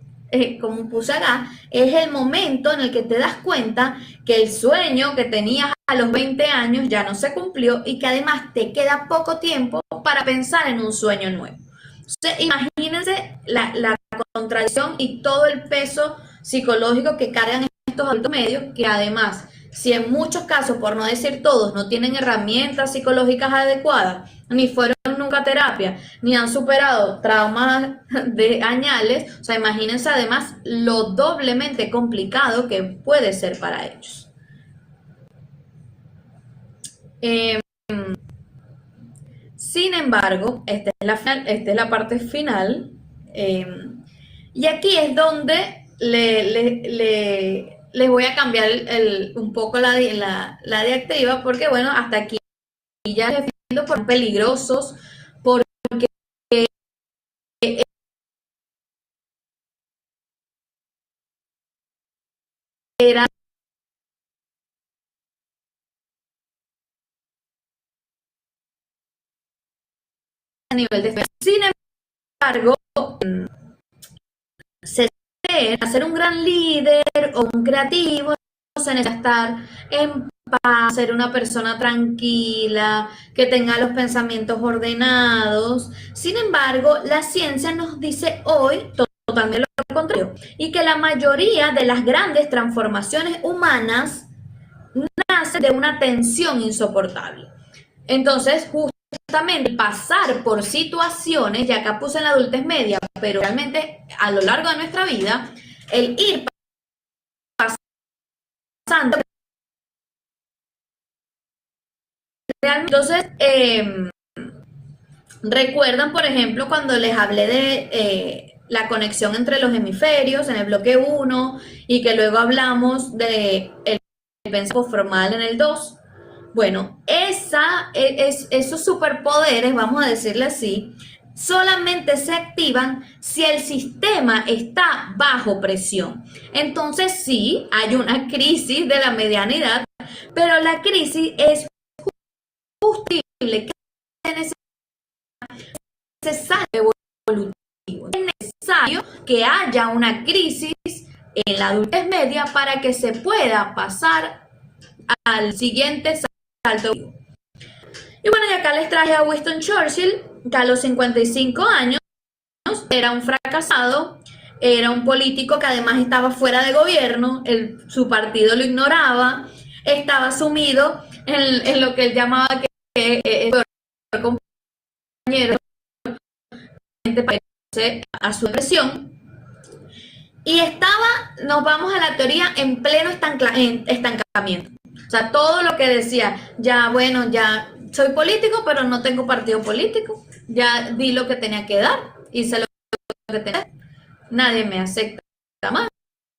como puse acá, es el momento en el que te das cuenta que el sueño que tenías a los 20 años ya no se cumplió y que además te queda poco tiempo para pensar en un sueño nuevo. Entonces, imagínense la contradicción y todo el peso psicológico que cargan estos adultos medios, que además, si en muchos casos, por no decir todos, no tienen herramientas psicológicas adecuadas, ni fueron nunca a terapia, ni han superado traumas de añales, o sea, imagínense además lo doblemente complicado que puede ser para ellos. Eh, Sin embargo, esta es la parte final, eh, y aquí es donde les voy a cambiar un poco la diatriba, porque bueno, hasta aquí ya les defiendo por peligrosos, porque era a nivel de... Sin embargo, se hacer un gran líder o un creativo, se necesita estar en paz, ser una persona tranquila, que tenga los pensamientos ordenados. Sin embargo, la ciencia nos dice hoy totalmente lo contrario, y que la mayoría de las grandes transformaciones humanas nacen de una tensión insoportable. Entonces, justamente pasar por situaciones, ya acá puse en la adultez media, pero realmente a lo largo de nuestra vida, el ir pasando. Entonces, recuerdan, por ejemplo, cuando les hablé de la conexión entre los hemisferios en el bloque 1 y que luego hablamos de el pensamiento formal en el 2. Bueno, esos superpoderes, vamos a decirle así, solamente se activan si el sistema está bajo presión. Entonces sí, hay una crisis de la medianidad, pero la crisis es justible, que es necesario evolutivo. Es necesario que haya una crisis en la adultez media para que se pueda pasar al siguiente salto. Y bueno, y acá les traje a Winston Churchill, que a los 55 años era un fracasado, era un político que además estaba fuera de gobierno, su partido lo ignoraba, estaba sumido en lo que él llamaba que compañero a su depresión, y nos vamos a la teoría en pleno estancamiento. O sea, todo lo que decía, ya bueno, ya soy político, pero no tengo partido político. Ya di lo que tenía que dar, hice lo que tenía que dar. Nadie me acepta más.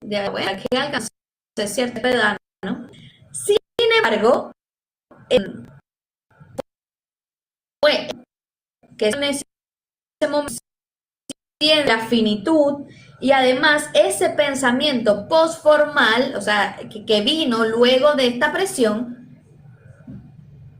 Ya bueno, aquí alcancé cierta edad, ¿no? Sin embargo, fue que en ese momento tiene la finitud y además ese pensamiento postformal, o sea, que vino luego de esta presión,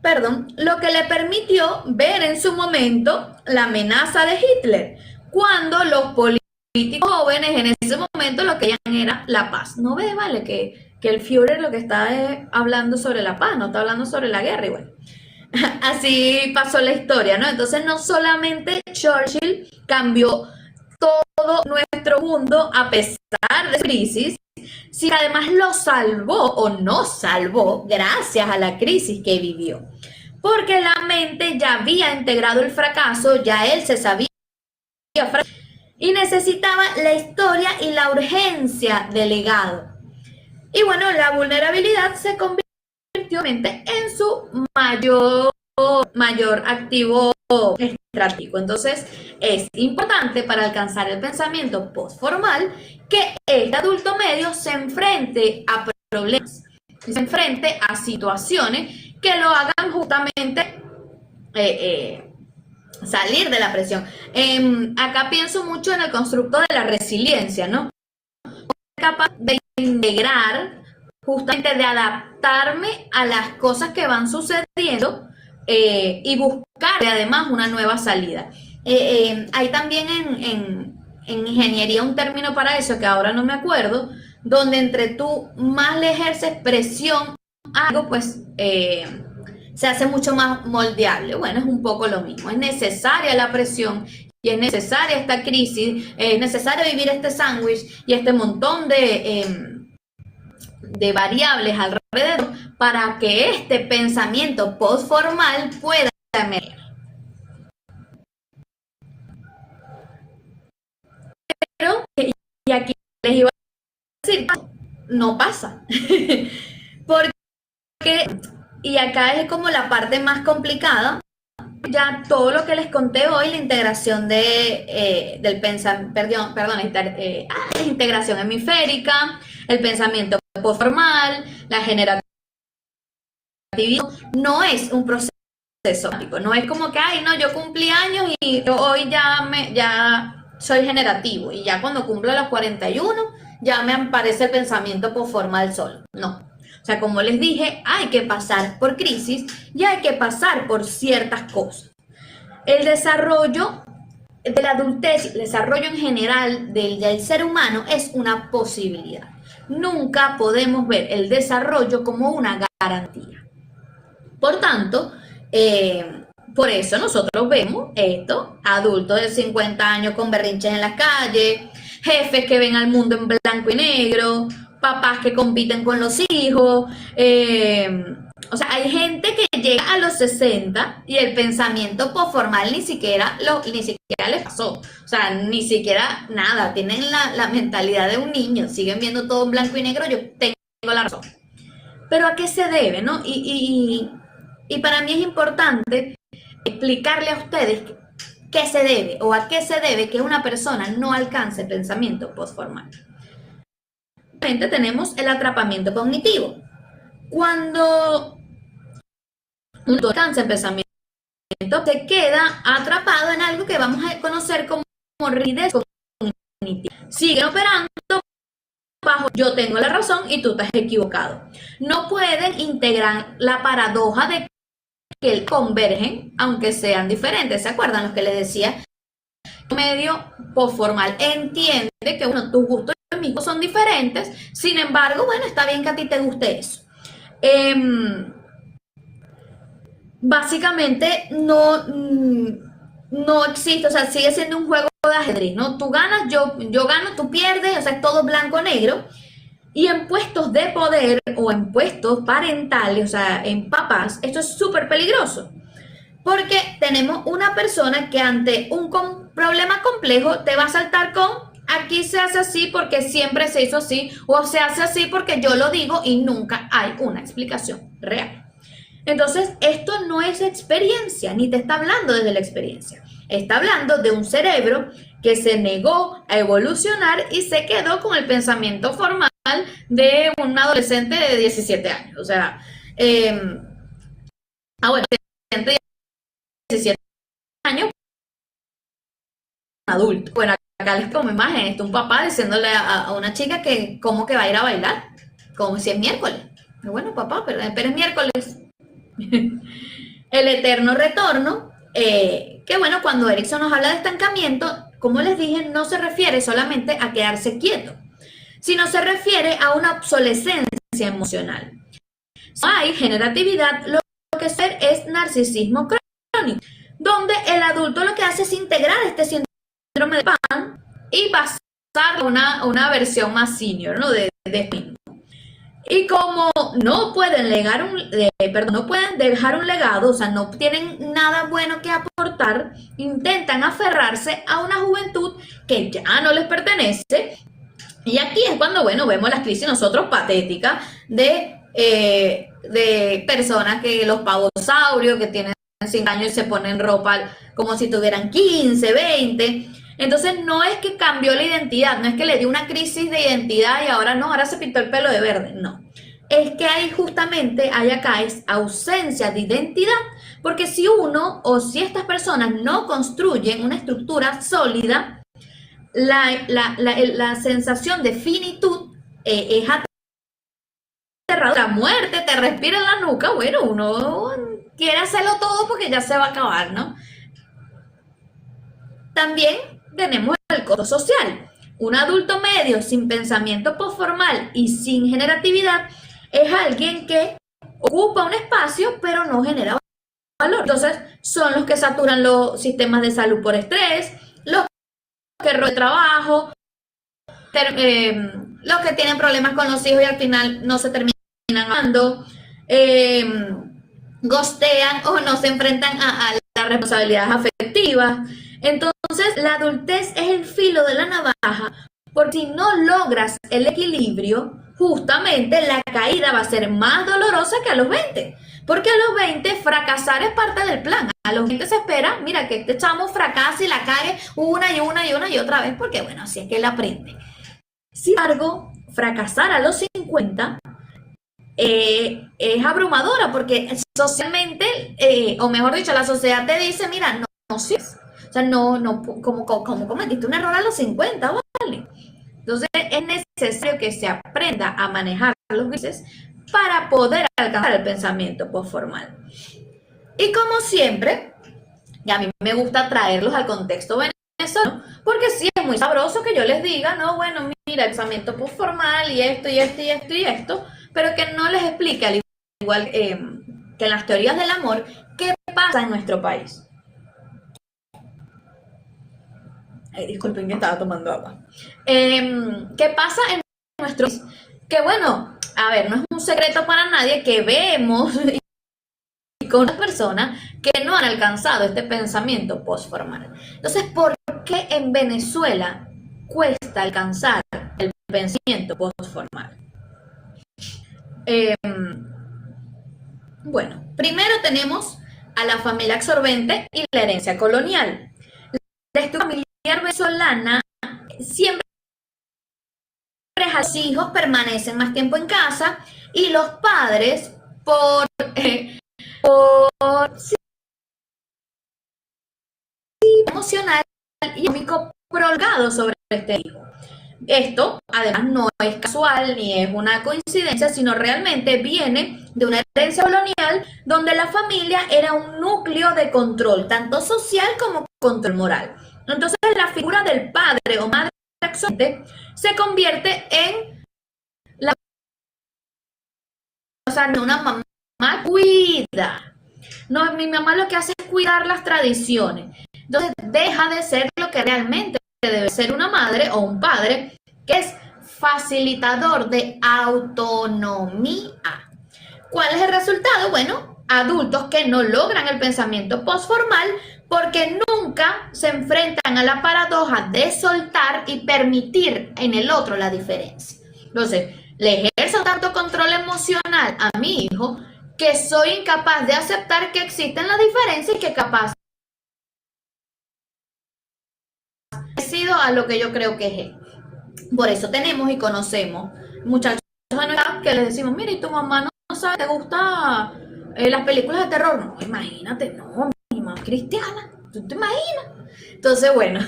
perdón, lo que le permitió ver en su momento la amenaza de Hitler, cuando los políticos jóvenes en ese momento lo que querían era la paz. No ves, vale, que el Führer lo que está es hablando sobre la paz, no está hablando sobre la guerra, y bueno. Así pasó la historia, ¿no? Entonces no solamente Churchill cambió todo nuestro mundo a pesar de crisis, sino además lo salvó o no salvó gracias a la crisis que vivió. Porque la mente ya había integrado el fracaso, ya él se sabía y necesitaba la historia y la urgencia del legado. Y bueno, la vulnerabilidad se convirtió en su mayor activo estratégico. Entonces, es importante para alcanzar el pensamiento postformal que el adulto medio se enfrente a problemas, se enfrente a situaciones que lo hagan justamente salir de la presión. Acá pienso mucho en el constructo de la resiliencia, ¿no? Capaz de integrar, justamente de adaptarme a las cosas que van sucediendo y buscar además una nueva salida. Hay también en ingeniería un término para eso que ahora no me acuerdo, donde entre tú más le ejerces presión a algo, pues se hace mucho más moldeable. Bueno, es un poco lo mismo. Es necesaria la presión y es necesaria esta crisis, es necesario vivir este sándwich y este montón de variables alrededor para que este pensamiento postformal pueda emerger. Pero, y aquí les iba a decir, no pasa. Porque, y acá es como la parte más complicada, ya todo lo que les conté hoy, la integración del pensamiento, la integración hemisférica, el pensamiento postformal, la generatividad, no es un proceso, no es como que, ay, no, yo cumplí años y yo hoy ya soy generativo y ya cuando cumplo los 41 ya me aparece el pensamiento postformal solo. No. O sea, como les dije, hay que pasar por crisis y hay que pasar por ciertas cosas. El desarrollo de la adultez, el desarrollo en general del ser humano es una posibilidad. Nunca podemos ver el desarrollo como una garantía. Por tanto, por eso nosotros vemos esto, adultos de 50 años con berrinches en las calles, jefes que ven al mundo en blanco y negro, papás que compiten con los hijos, o sea, hay gente que llega a los 60 y el pensamiento postformal ni siquiera les pasó, o sea, ni siquiera nada, tienen la mentalidad de un niño, siguen viendo todo en blanco y negro, yo tengo la razón. Pero ¿a qué se debe, no? Y para mí es importante explicarle a ustedes qué se debe o a qué se debe que una persona no alcance pensamiento postformal. Tenemos el atrapamiento cognitivo. Cuando uno alcanza el pensamiento, se queda atrapado en algo que vamos a conocer como rigidez cognitiva. Siguen operando bajo yo tengo la razón y tú estás equivocado. No pueden integrar la paradoja de que convergen, aunque sean diferentes. ¿Se acuerdan lo que les decía? Medio postformal entiende que tus gustos y mis gustos son diferentes, sin embargo, bueno, está bien que a ti te guste eso. Básicamente no existe, o sea, sigue siendo un juego de ajedrez, ¿no? Tú ganas, yo gano, tú pierdes, o sea, es todo blanco-negro. Y en puestos de poder o en puestos parentales, o sea, en papás, esto es súper peligroso. Porque tenemos una persona que ante un problema complejo te va a saltar con aquí se hace así porque siempre se hizo así o se hace así porque yo lo digo y nunca hay una explicación real. Entonces, esto no es experiencia, ni te está hablando desde la experiencia. Está hablando de un cerebro que se negó a evolucionar y se quedó con el pensamiento formal de un adolescente de 17 años. O sea, bueno, adolescente de 17 años, adulto. Bueno, acá les pongo imagen, está un papá diciéndole a una chica que cómo que va a ir a bailar, como si es miércoles. Bueno, papá, pero es miércoles. El eterno retorno, que bueno, cuando Erikson nos habla de estancamiento, como les dije, no se refiere solamente a quedarse quieto, sino se refiere a una obsolescencia emocional. Si no hay generatividad, lo que es narcisismo crónico, donde el adulto lo que hace es integrar este síndrome de Pan y pasar a una versión más senior, ¿no? de mismo. Y como no pueden no pueden dejar un legado, o sea, no tienen nada bueno que aportar, intentan aferrarse a una juventud que ya no les pertenece. Y aquí es cuando, bueno, vemos las crisis nosotros patéticas de personas que los pavosaurios que tienen 5 años y se ponen ropa como si tuvieran 15, 20. Entonces no es que cambió la identidad, no es que le dio una crisis de identidad y ahora se pintó el pelo de verde, no. Es que hay acá es ausencia de identidad, porque si uno o si estas personas no construyen una estructura sólida, la sensación de finitud es aterradora. La muerte te respira en la nuca, bueno, uno quiere hacerlo todo porque ya se va a acabar, ¿no? También tenemos el costo social. Un adulto medio sin pensamiento postformal y sin generatividad es alguien que ocupa un espacio pero no genera valor. Entonces son los que saturan los sistemas de salud por estrés, los que roban trabajo, los que tienen problemas con los hijos y al final no se terminan amando, gostean o no se enfrentan a las responsabilidades afectivas. Entonces, la adultez es el filo de la navaja, porque si no logras el equilibrio, justamente la caída va a ser más dolorosa que a los 20. Porque a los 20 fracasar es parte del plan. A los 20 se espera, mira, que este chamo fracase y la cague una y otra vez, porque bueno, así es que él aprende. Sin embargo, fracasar a los 50 es abrumadora, porque socialmente, o mejor dicho, la sociedad te dice, mira, no sirves. O sea, como cometiste un error a los 50, ¿vale? Entonces es necesario que se aprenda a manejar los grises para poder alcanzar el pensamiento postformal. Y como siempre, y a mí me gusta traerlos al contexto venezolano, porque sí es muy sabroso que yo les diga, no, bueno, mira, el pensamiento postformal y esto, y esto, y esto, y esto, pero que no les explique, al igual que en las teorías del amor, qué pasa en nuestro país. Disculpen que estaba tomando agua. ¿Qué pasa en nuestro país? Que bueno, a ver, no es un secreto para nadie que vemos con las personas que no han alcanzado este pensamiento postformal. Entonces, ¿por qué en Venezuela cuesta alcanzar el pensamiento postformal? Bueno, primero tenemos a la familia absorbente y la herencia colonial. La estructura familiar venezolana siempre los hijos permanecen más tiempo en casa y los padres por emocional y económico prolongado sobre este hijo. Esto además no es casual ni es una coincidencia, sino realmente viene de una herencia colonial donde la familia era un núcleo de control, tanto social como control moral. Entonces la figura del padre o madre absente se convierte en una mamá cuida. No, mi mamá lo que hace es cuidar las tradiciones. Entonces deja de ser lo que realmente debe ser una madre o un padre, que es facilitador de autonomía. ¿Cuál es el resultado? Bueno, adultos que no logran el pensamiento postformal porque nunca se enfrentan a la paradoja de soltar y permitir en el otro la diferencia. Entonces, le ejerzo tanto control emocional a mi hijo que soy incapaz de aceptar que existen las diferencias y que capaz he sido a lo que yo creo que es él. Por eso tenemos y conocemos muchachos a nuestra edad que les decimos, mira, y tu mamá no sabe, ¿te gusta las películas de terror? No, imagínate, no, mi mamá es cristiana, ¿tú te imaginas? Entonces, bueno,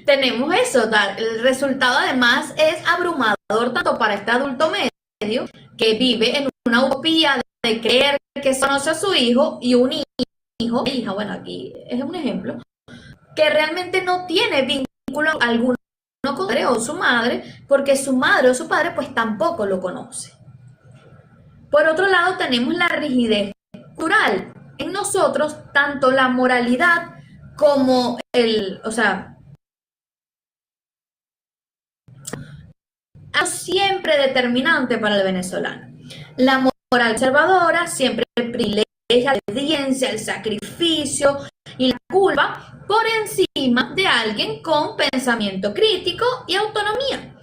tenemos eso, el resultado además es abrumador tanto para este adulto medio que vive en una utopía de creer que conoce a su hijo y un hijo, hija, bueno, aquí es un ejemplo, que realmente no tiene vínculo alguno con su padre o su madre, porque su madre o su padre pues tampoco lo conoce. Por otro lado, tenemos la rigidez cultural. En nosotros, tanto la moralidad como siempre determinante para el venezolano. La moral conservadora siempre privilegia la obediencia, el sacrificio y la culpa por encima de alguien con pensamiento crítico y autonomía.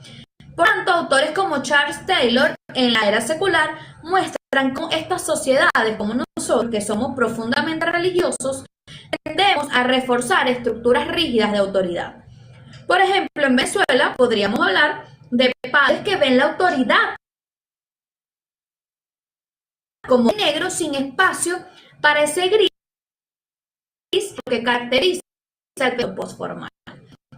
Por tanto, autores como Charles Taylor en la era secular muestran cómo estas sociedades, como nosotros, que somos profundamente religiosos, tendemos a reforzar estructuras rígidas de autoridad. Por ejemplo, en Venezuela podríamos hablar de padres que ven la autoridad como negro sin espacio para ese gris que caracteriza el periodo postformal.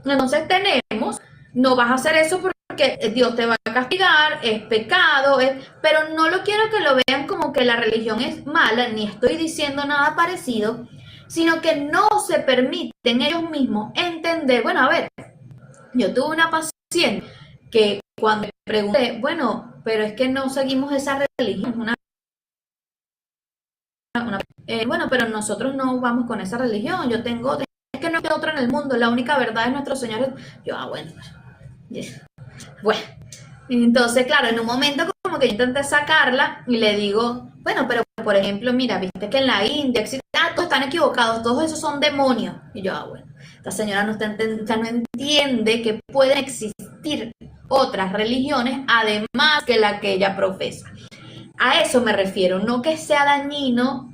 Entonces tenemos, no vas a hacer eso porque Dios te va a castigar, es pecado, pero no lo quiero que lo vean como que la religión es mala, ni estoy diciendo nada parecido, sino que no se permiten ellos mismos entender, bueno, a ver, yo tuve una paciente que cuando me pregunté, bueno, pero es que no seguimos esa religión, bueno, pero nosotros no vamos con esa religión, yo tengo, es que no hay otra en el mundo, la única verdad es nuestro Señor. Yo, bueno, yeah. Bueno, entonces, claro, en un momento como que yo intenté sacarla y le digo, bueno, pero por ejemplo, mira, viste que en la India todos están equivocados, todos esos son demonios. Y yo, bueno, esta señora no entiende que pueden existir otras religiones además que la que ella profesa. A eso me refiero, no que sea dañino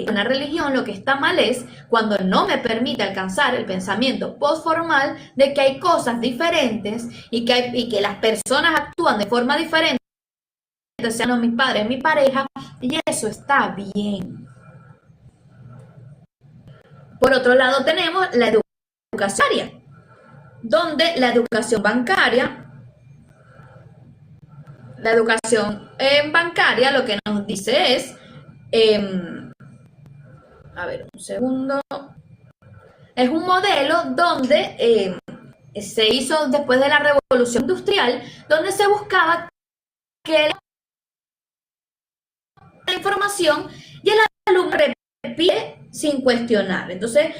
una religión, lo que está mal es cuando no me permite alcanzar el pensamiento postformal de que hay cosas diferentes y que las personas actúan de forma diferente, sean mis padres, mi pareja, y eso está bien. Por otro lado tenemos la educación, donde la educación bancaria lo que nos dice es, a ver, un segundo, es un modelo donde se hizo después de la revolución industrial, donde se buscaba que la información y el alumno repite sin cuestionar. Entonces,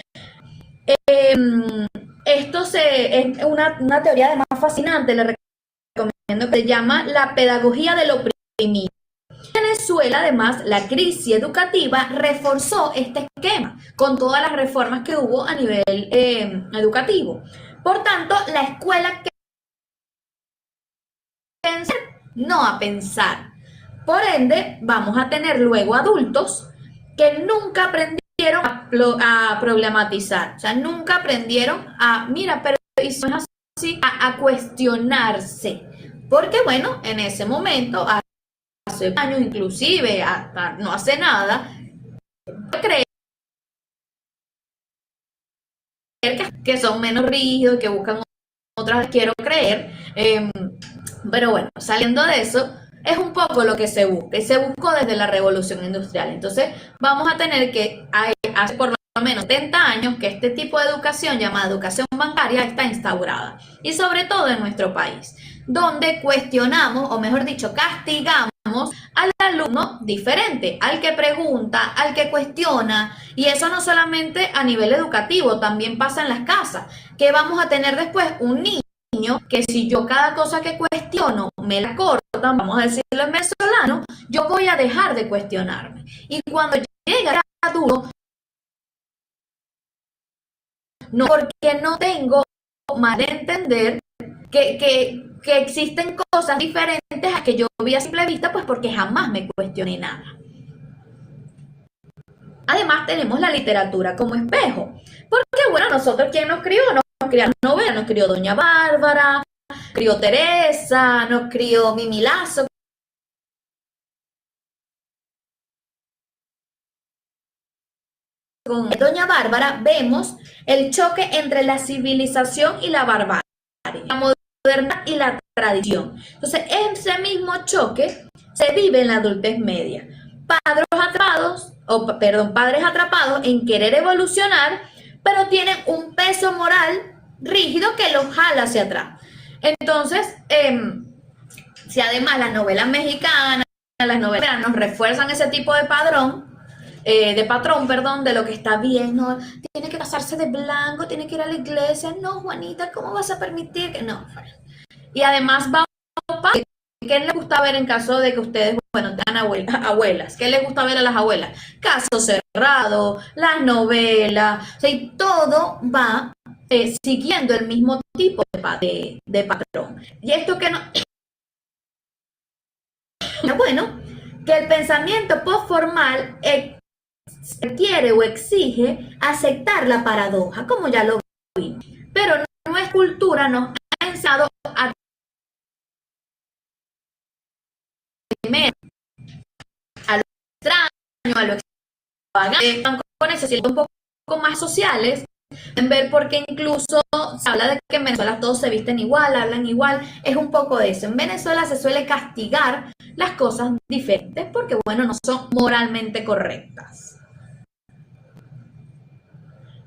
esto es una teoría además fascinante, le recomiendo, que se llama la pedagogía del oprimido. En Venezuela, además, la crisis educativa reforzó este esquema con todas las reformas que hubo a nivel educativo. Por tanto, la escuela no a pensar. Por ende, vamos a tener luego adultos que nunca aprendieron a problematizar, o sea, nunca aprendieron a, mira, pero eso es así, a cuestionarse. Porque bueno, en ese momento, hace años, inclusive hasta no hace nada, creer que son menos rígidos, que buscan otras, quiero creer, pero bueno, saliendo de eso, es un poco lo que se busca, y se buscó desde la revolución industrial. Entonces vamos a tener que, hace por lo menos 70 años que este tipo de educación llamada educación bancaria está instaurada, y sobre todo en nuestro país, donde cuestionamos, o mejor dicho, castigamos al alumno diferente, al que pregunta, al que cuestiona, y eso no solamente a nivel educativo, también pasa en las casas, que vamos a tener después un niño que si yo cada cosa que cuestiono me la cortan, vamos a decirlo en venezolano, yo voy a dejar de cuestionarme. Y cuando llegue a adulto, no, porque no tengo más de entender que existen cosas diferentes a que yo vi a simple vista, pues porque jamás me cuestioné nada. Además tenemos la literatura como espejo, porque bueno, nosotros, ¿quién nos crió? Nos crió novela, nos crió Doña Bárbara, nos crió Teresa, nos crió Mimi Lazo. Con Doña Bárbara vemos el choque entre la civilización y la barbarie, la modernidad y la tradición. Entonces, ese mismo choque se vive en la adultez media. Padres atrapados en querer evolucionar, pero tienen un peso moral rígido que los jala hacia atrás. Entonces, si además las novelas mexicanas, las novelas nos refuerzan ese tipo de patrón, de lo que está bien, no, tiene que casarse de blanco, tiene que ir a la iglesia, no, Juanita, ¿cómo vas a permitir que no? Y además va a ¿qué les gusta ver en caso de que ustedes, bueno, tengan abuelas? ¿Qué les gusta ver a las abuelas? Caso Cerrado, las novelas, o sea, y todo va siguiendo el mismo tipo de patrón. Y esto que no... Bueno, que el pensamiento postformal requiere o exige aceptar la paradoja, como ya lo vi. Pero nuestra cultura nos ha enseñado a lo extraño, a lo extravagante, con necesidades un poco más sociales, en ver porque incluso se habla de que en Venezuela todos se visten igual, hablan igual, es un poco de eso. En Venezuela se suele castigar las cosas diferentes porque, bueno, no son moralmente correctas.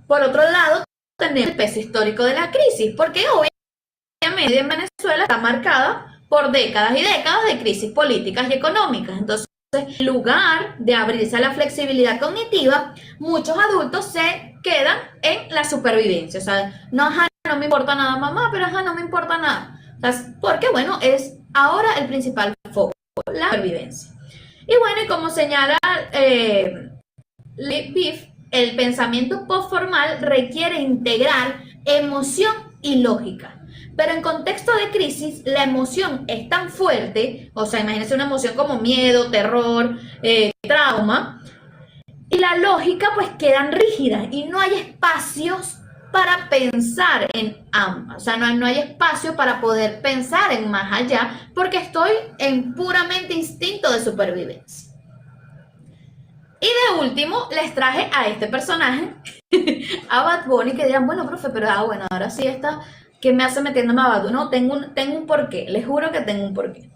Por otro lado, tenemos el peso histórico de la crisis, porque obviamente en Venezuela está marcada por décadas y décadas de crisis políticas y económicas. Entonces, en lugar de abrirse a la flexibilidad cognitiva, muchos adultos se quedan en la supervivencia. O sea, no me importa nada, mamá, pero no me importa nada. O sea, porque, bueno, es ahora el principal foco, la supervivencia. Y bueno, y como señala Biff, el pensamiento postformal requiere integrar emoción y lógica. Pero en contexto de crisis, la emoción es tan fuerte, o sea, imagínense una emoción como miedo, terror, trauma, y la lógica pues quedan rígidas y no hay espacios para pensar en ambas, o sea, no hay espacio para poder pensar en más allá, porque estoy en puramente instinto de supervivencia. Y de último, les traje a este personaje, a Bad Bunny, que dirán, bueno, profe, pero bueno, ahora sí está, ¿qué me hace metiéndome a Bad Bunny? No, tengo un porqué, les juro que tengo un porqué.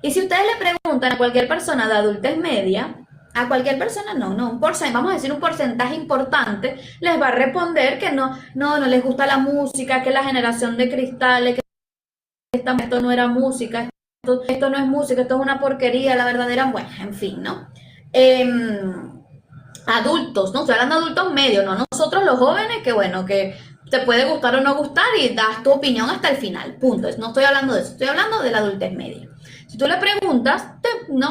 Y si ustedes le preguntan a cualquier persona de adultez media, a cualquier persona vamos a decir un porcentaje importante, les va a responder que no les gusta la música, que la generación de cristales, que esto no era música, esto no es música, esto es una porquería, la verdadera, bueno, en fin, ¿no? Adultos, ¿no? Estoy hablando de adultos medios, no nosotros los jóvenes, que bueno, que te puede gustar o no gustar y das tu opinión hasta el final, punto. No estoy hablando de eso, estoy hablando de la adultez media. Si tú le preguntas, no,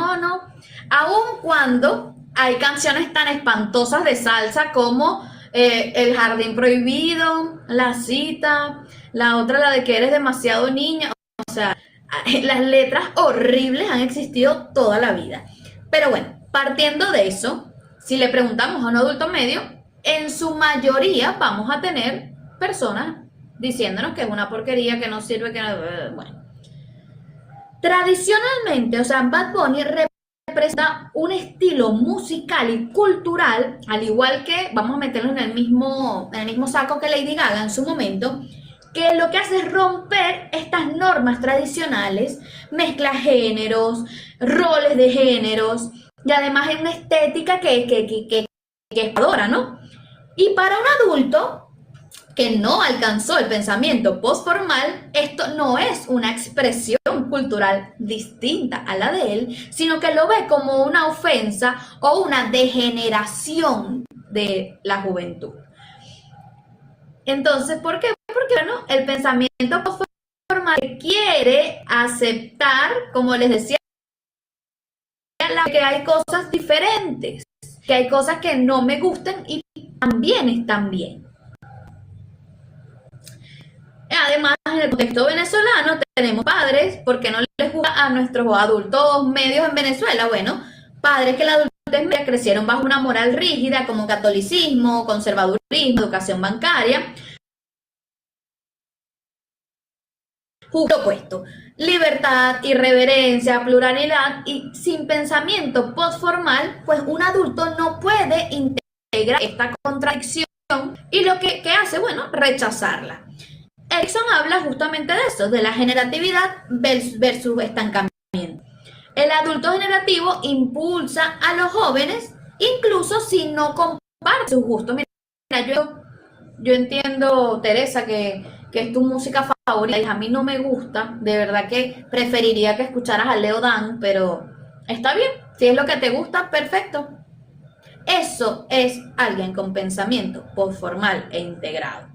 aun cuando hay canciones tan espantosas de salsa como El Jardín Prohibido, La Cita, la otra, la de que eres demasiado niña, o sea, las letras horribles han existido toda la vida. Pero bueno, partiendo de eso, si le preguntamos a un adulto medio, en su mayoría vamos a tener personas diciéndonos que es una porquería, que no sirve, que no, bueno. Tradicionalmente, o sea, Bad Bunny representa un estilo musical y cultural, al igual que, vamos a meterlo en el mismo saco que Lady Gaga en su momento, que lo que hace es romper estas normas tradicionales, mezcla géneros, roles de géneros, y además es una estética que es adora, ¿no? Y para un adulto que no alcanzó el pensamiento postformal, esto no es una expresión cultural distinta a la de él, sino que lo ve como una ofensa o una degeneración de la juventud. Entonces, ¿por qué? Porque bueno, el pensamiento postformal quiere aceptar, como les decía, que hay cosas diferentes, que hay cosas que no me gustan y también están bien. Además en el contexto venezolano tenemos padres, porque no les gusta a nuestros adultos medios en Venezuela? Bueno, padres que la adultez media crecieron bajo una moral rígida como catolicismo, conservadurismo, educación bancaria. Justo opuesto, libertad, irreverencia, pluralidad y sin pensamiento postformal, pues un adulto no puede integrar esta contradicción y lo que hace, bueno, rechazarla. Erikson habla justamente de eso, de la generatividad versus estancamiento. El adulto generativo impulsa a los jóvenes, incluso si no comparte sus gustos. Mira, yo entiendo, Teresa, que es tu música favorita y a mí no me gusta, de verdad que preferiría que escucharas a Leo Dan, pero está bien, si es lo que te gusta, perfecto. Eso es alguien con pensamiento postformal e integrado.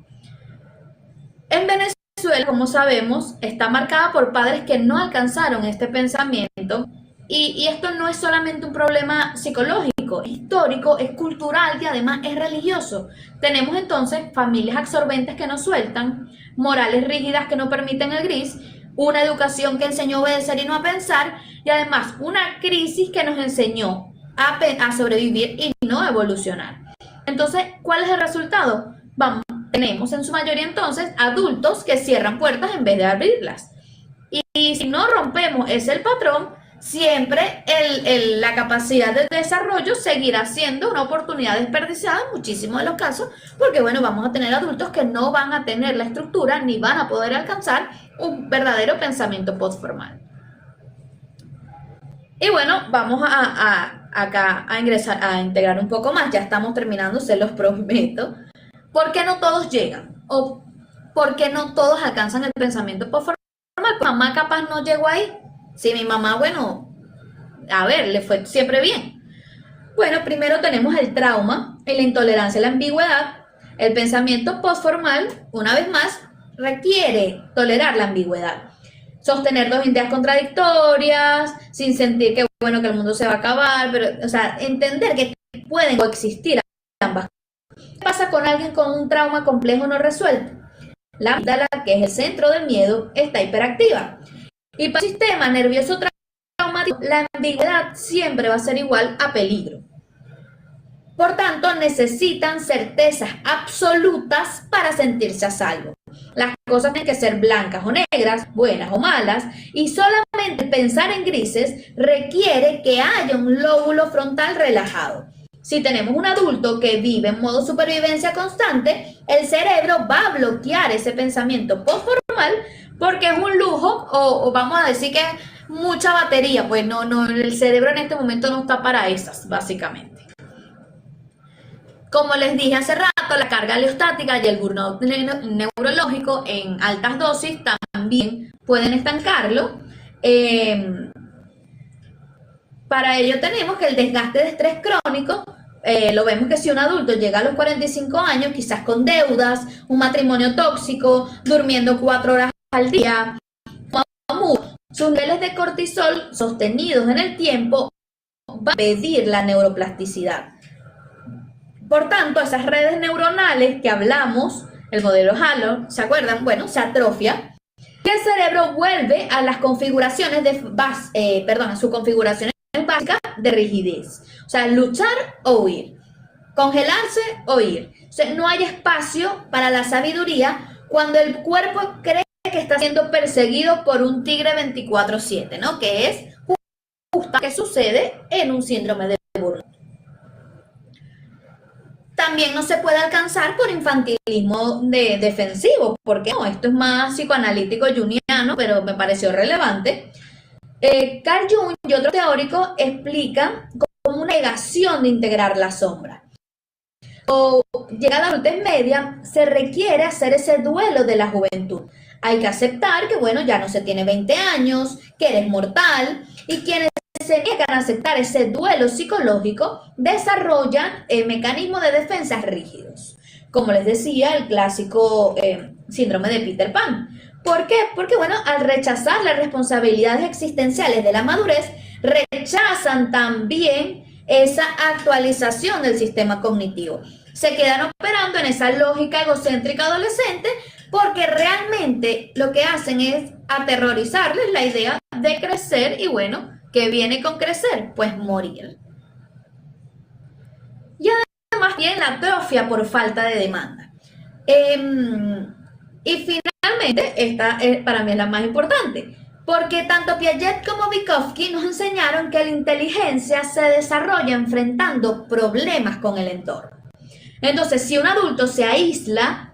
En Venezuela, como sabemos, está marcada por padres que no alcanzaron este pensamiento y esto no es solamente un problema psicológico, es histórico, es cultural y además es religioso. Tenemos entonces familias absorbentes que no sueltan, morales rígidas que no permiten el gris, una educación que enseñó a obedecer y no a pensar y además una crisis que nos enseñó a sobrevivir y no a evolucionar. Entonces, ¿cuál es el resultado? Tenemos en su mayoría entonces adultos que cierran puertas en vez de abrirlas. Y si no rompemos ese patrón, siempre la capacidad de desarrollo seguirá siendo una oportunidad desperdiciada en muchísimos de los casos, porque bueno, vamos a tener adultos que no van a tener la estructura ni van a poder alcanzar un verdadero pensamiento postformal. Y bueno, vamos acá a ingresar, a integrar un poco más, ya estamos terminando, se los prometo. ¿Por qué no todos llegan? ¿O por qué no todos alcanzan el pensamiento postformal? Mi mamá capaz no llegó ahí. Si mi mamá, bueno, a ver, le fue siempre bien. Bueno, primero tenemos el trauma y la intolerancia a la ambigüedad. El pensamiento postformal, una vez más, requiere tolerar la ambigüedad. Sostener dos ideas contradictorias, sin sentir que, bueno, que el mundo se va a acabar, pero, o sea, entender que pueden coexistir ambas. ¿Qué pasa con alguien con un trauma complejo no resuelto? La amígdala, que es el centro del miedo, está hiperactiva. Y para el sistema nervioso traumático, la ambigüedad siempre va a ser igual a peligro. Por tanto, necesitan certezas absolutas para sentirse a salvo. Las cosas tienen que ser blancas o negras, buenas o malas, y solamente pensar en grises requiere que haya un lóbulo frontal relajado. Si tenemos un adulto que vive en modo supervivencia constante, el cerebro va a bloquear ese pensamiento postformal porque es un lujo o vamos a decir que es mucha batería, pues no, el cerebro en este momento no está para esas, básicamente. Como les dije hace rato, la carga aleostática y el burnout neurológico en altas dosis también pueden estancarlo. Para ello tenemos que el desgaste de estrés crónico, lo vemos que si un adulto llega a los 45 años, quizás con deudas, un matrimonio tóxico, durmiendo 4 horas al día, sus niveles de cortisol sostenidos en el tiempo van a pedir la neuroplasticidad. Por tanto, esas redes neuronales que hablamos, el modelo Halo, ¿se acuerdan? Bueno, se atrofia y el cerebro vuelve a las configuraciones a sus configuraciones básicas de rigidez. O sea, luchar o huir, congelarse o ir. O sea, no hay espacio para la sabiduría cuando el cuerpo cree que está siendo perseguido por un tigre 24/7, ¿no? Que es justo lo que sucede en un síndrome de burnout. También no se puede alcanzar por infantilismo defensivo, porque no, esto es más psicoanalítico junguiano, pero me pareció relevante. Carl Jung y otros teóricos explican como una negación de integrar la sombra. O llegada a la adultez media, se requiere hacer ese duelo de la juventud. Hay que aceptar que, bueno, ya no se tiene 20 años, que eres mortal, y quienes se niegan a aceptar ese duelo psicológico desarrollan mecanismos de defensa rígidos. Como les decía, el clásico síndrome de Peter Pan. ¿Por qué? Porque, bueno, al rechazar las responsabilidades existenciales de la madurez, rechazan también esa actualización del sistema cognitivo. Se quedan operando en esa lógica egocéntrica adolescente porque realmente lo que hacen es aterrorizarles la idea de crecer y bueno, ¿qué viene con crecer? Pues morir. Y además tiene la atrofia por falta de demanda. Y finalmente, esta para mí es la más importante, porque tanto Piaget como Vygotsky nos enseñaron que la inteligencia se desarrolla enfrentando problemas con el entorno. Entonces, si un adulto se aísla,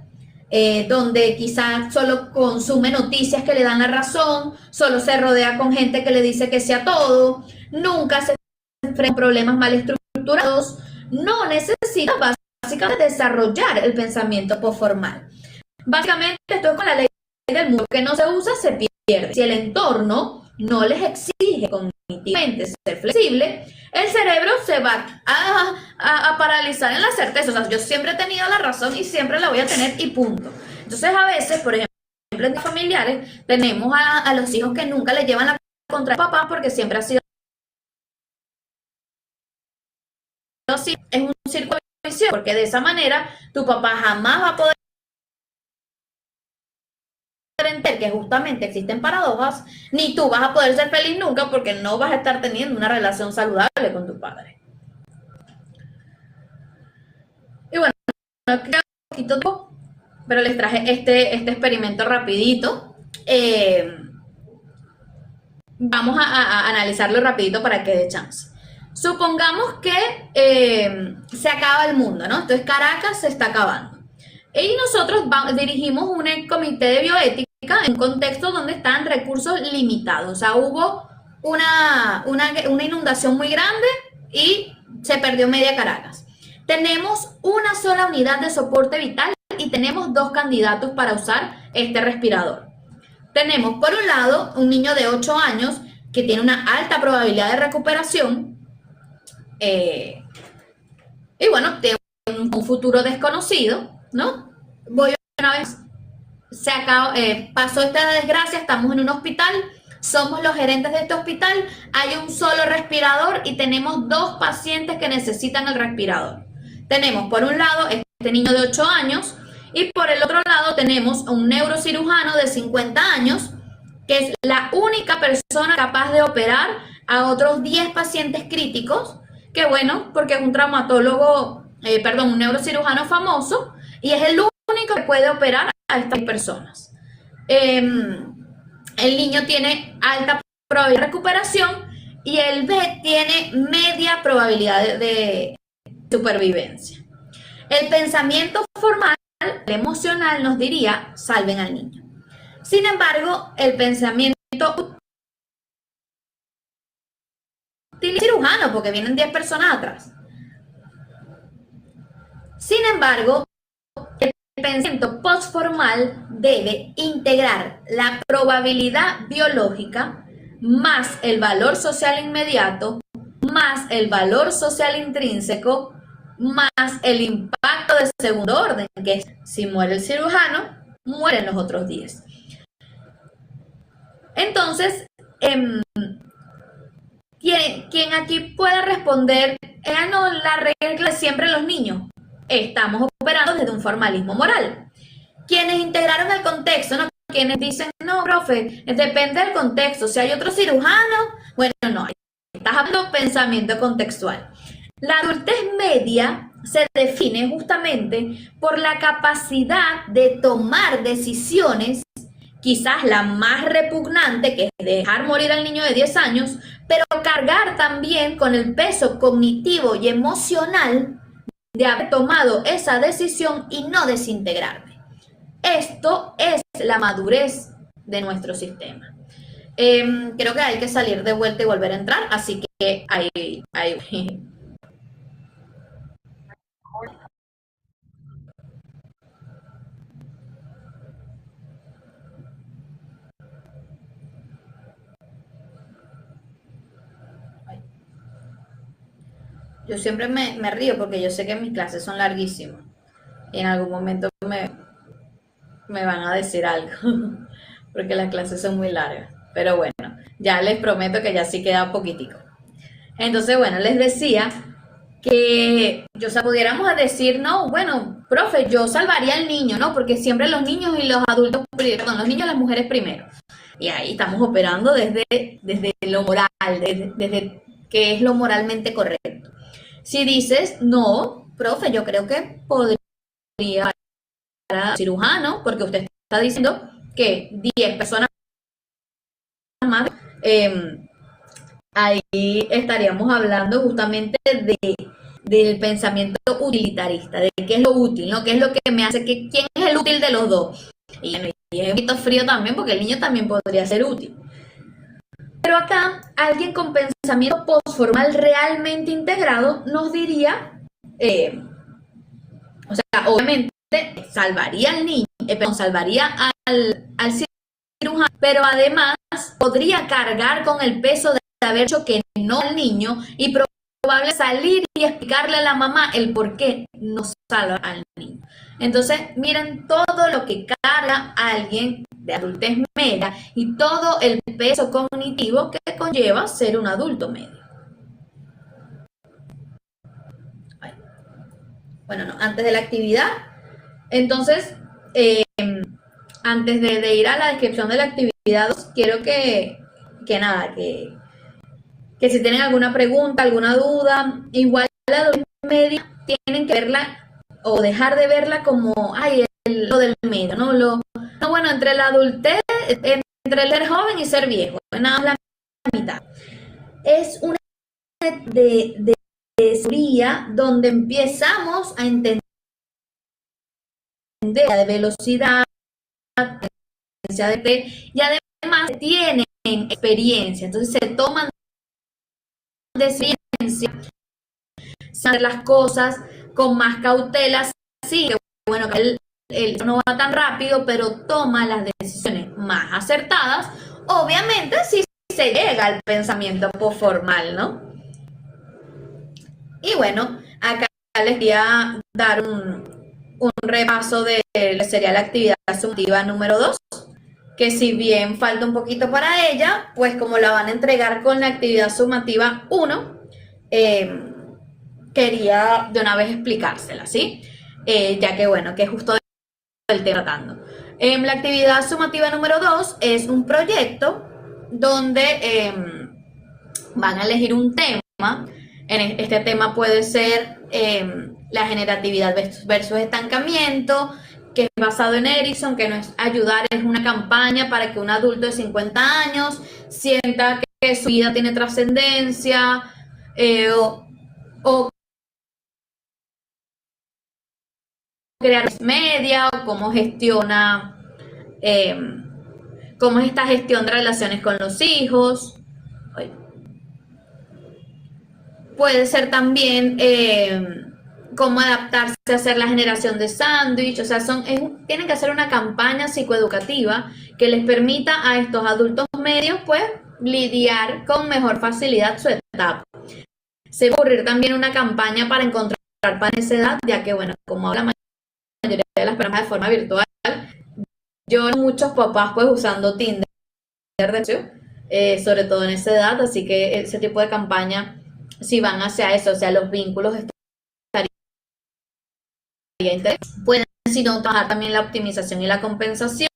donde quizás solo consume noticias que le dan la razón, solo se rodea con gente que le dice que sí a todo, nunca se enfrenta a problemas mal estructurados, no necesita básicamente desarrollar el pensamiento postformal. Básicamente esto es con la ley del mundo, que no se usa, se pierde. Si el entorno no les exige cognitivamente ser flexible, el cerebro se va a paralizar en la certeza. O sea, yo siempre he tenido la razón y siempre la voy a tener y punto. Entonces a veces, por ejemplo, en los familiares, tenemos a los hijos que nunca le llevan la contra el papá porque siempre ha sido así. Es un círculo vicioso, porque de esa manera tu papá jamás va a poder entender que justamente existen paradojas, ni tú vas a poder ser feliz nunca porque no vas a estar teniendo una relación saludable con tu padre. Y bueno, no queda un poquito, pero les traje este experimento rapidito. Vamos a analizarlo rapidito para que dé chance. Supongamos que se acaba el mundo, ¿no? Entonces Caracas se está acabando. Y nosotros dirigimos un comité de bioética en un contexto donde están recursos limitados. O sea, hubo una inundación muy grande y se perdió media Caracas. Tenemos una sola unidad de soporte vital y tenemos 2 candidatos para usar este respirador. Tenemos, por un lado, un niño de 8 años que tiene una alta probabilidad de recuperación y bueno, tiene un futuro desconocido, ¿no? Voy una vez, se acabó, pasó esta desgracia, estamos en un hospital, somos los gerentes de este hospital, hay un solo respirador y tenemos 2 pacientes que necesitan el respirador. Tenemos, por un lado, este niño de 8 años y por el otro lado tenemos un neurocirujano de 50 años que es la única persona capaz de operar a otros 10 pacientes críticos, que bueno, porque es un traumatólogo, un neurocirujano famoso y es el único que puede operar a estas personas. El niño tiene alta probabilidad de recuperación y el B tiene media probabilidad de supervivencia. El pensamiento formal, el emocional, nos diría, salven al niño. Sin embargo, el pensamiento cirujano, porque vienen 10 personas atrás. Sin embargo, el pensamiento postformal debe integrar la probabilidad biológica más el valor social inmediato, más el valor social intrínseco, más el impacto de segundo orden, que es si muere el cirujano, mueren los otros 10. Entonces, ¿quién aquí puede responder? No, la regla es siempre los niños. Estamos operando desde un formalismo moral. Quienes integraron el contexto, ¿no? Quienes dicen, no, profe, depende del contexto. Si hay otro cirujano, bueno, no, estás hablando pensamiento contextual. La adultez media se define justamente por la capacidad de tomar decisiones, quizás la más repugnante, que es dejar morir al niño de 10 años, pero cargar también con el peso cognitivo y emocional de haber tomado esa decisión y no desintegrarme. Esto es la madurez de nuestro sistema. Creo que hay que salir de vuelta y volver a entrar, así que ahí. Yo siempre me río porque yo sé que mis clases son larguísimas y en algún momento me van a decir algo porque las clases son muy largas. Pero bueno, ya les prometo que ya sí queda poquitico. Entonces, bueno, les decía que, o sea, pudiéramos decir, no, bueno, profe, yo salvaría al niño, ¿no? Porque siempre los niños y los adultos, perdón, los niños y las mujeres primero. Y ahí estamos operando desde lo moral, desde qué es lo moralmente correcto. Si dices, no, profe, yo creo que podría ser cirujano, porque usted está diciendo que 10 personas más, ahí estaríamos hablando justamente del pensamiento utilitarista, de qué es lo útil, ¿no? ¿Qué es lo que me hace, quién es el útil de los dos? Y es un poquito frío también, porque el niño también podría ser útil. Pero acá, alguien con pensamiento postformal realmente integrado nos diría, o sea, obviamente salvaría al niño, salvaría al cirujano, pero además podría cargar con el peso de haber hecho que no al niño y probable salir y explicarle a la mamá el por qué no salva al niño. Entonces, miren todo lo que carga a alguien de adultez media y todo el peso cognitivo que conlleva ser un adulto medio. Bueno, no, antes de la actividad, entonces, antes de ir a la descripción de la actividad, quiero que si tienen alguna pregunta, alguna duda, igual la adultez media tienen que verla o dejar de verla como, ay, lo del medio, ¿no? No, bueno, entre la adultez, entre el ser joven y ser viejo, nada más la mitad. Es una de teoría donde empezamos a entender de velocidad, y además tienen experiencia, entonces se toman de experiencia, hacer las cosas con más cautela, sí, que bueno, que él no va tan rápido, pero toma las decisiones más acertadas, obviamente si se llega al pensamiento postformal, ¿no? Y bueno, acá les voy a dar un repaso de lo que sería la actividad sumativa número 2, que si bien falta un poquito para ella, pues como la van a entregar con la actividad sumativa 1, quería de una vez explicársela, ¿sí? Ya que bueno, que justo el tema tratando. La actividad sumativa número 2 es un proyecto donde van a elegir un tema. Este tema puede ser la generatividad versus estancamiento, que es basado en Erickson, que no es ayudar, es una campaña para que un adulto de 50 años sienta que su vida tiene trascendencia, o crear media, o cómo gestiona, cómo es esta gestión de relaciones con los hijos. Puede ser también cómo adaptarse a hacer la generación de sándwich, o sea, tienen que hacer una campaña psicoeducativa que les permita a estos adultos medios, pues, lidiar con mejor facilidad su etapa. Se va a ocurrir también una campaña para encontrar para esa edad, ya que, bueno, como la mayoría de las personas de forma virtual, yo muchos papás, pues, usando Tinder, sobre todo en esa edad, así que ese tipo de campaña, si van hacia eso, o sea, los vínculos estaría interesante. Pueden, si no, trabajar también la optimización y la compensación.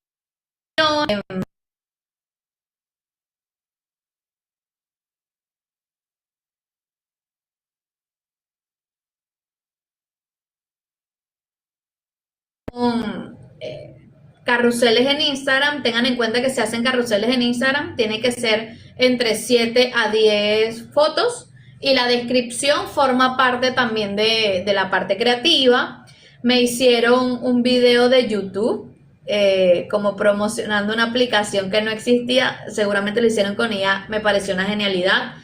Carruseles en Instagram, tengan en cuenta que si hacen carruseles en Instagram, tiene que ser entre 7 a 10 fotos y la descripción forma parte también de la parte creativa. Me hicieron un video de YouTube como promocionando una aplicación que no existía, seguramente lo hicieron con ella, me pareció una genialidad.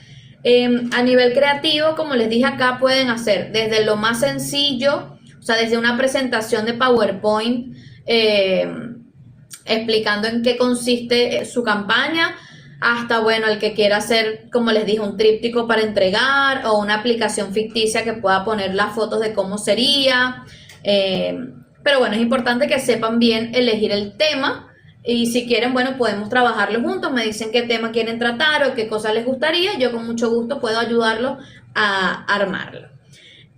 A nivel creativo, como les dije acá, pueden hacer desde lo más sencillo, o sea, desde una presentación de PowerPoint, explicando en qué consiste su campaña, hasta, bueno, el que quiera hacer, como les dije, un tríptico para entregar o una aplicación ficticia que pueda poner las fotos de cómo sería. Pero bueno, es importante que sepan bien elegir el tema y si quieren, bueno, podemos trabajarlo juntos, me dicen qué tema quieren tratar o qué cosa les gustaría, yo con mucho gusto puedo ayudarlos a armarlo.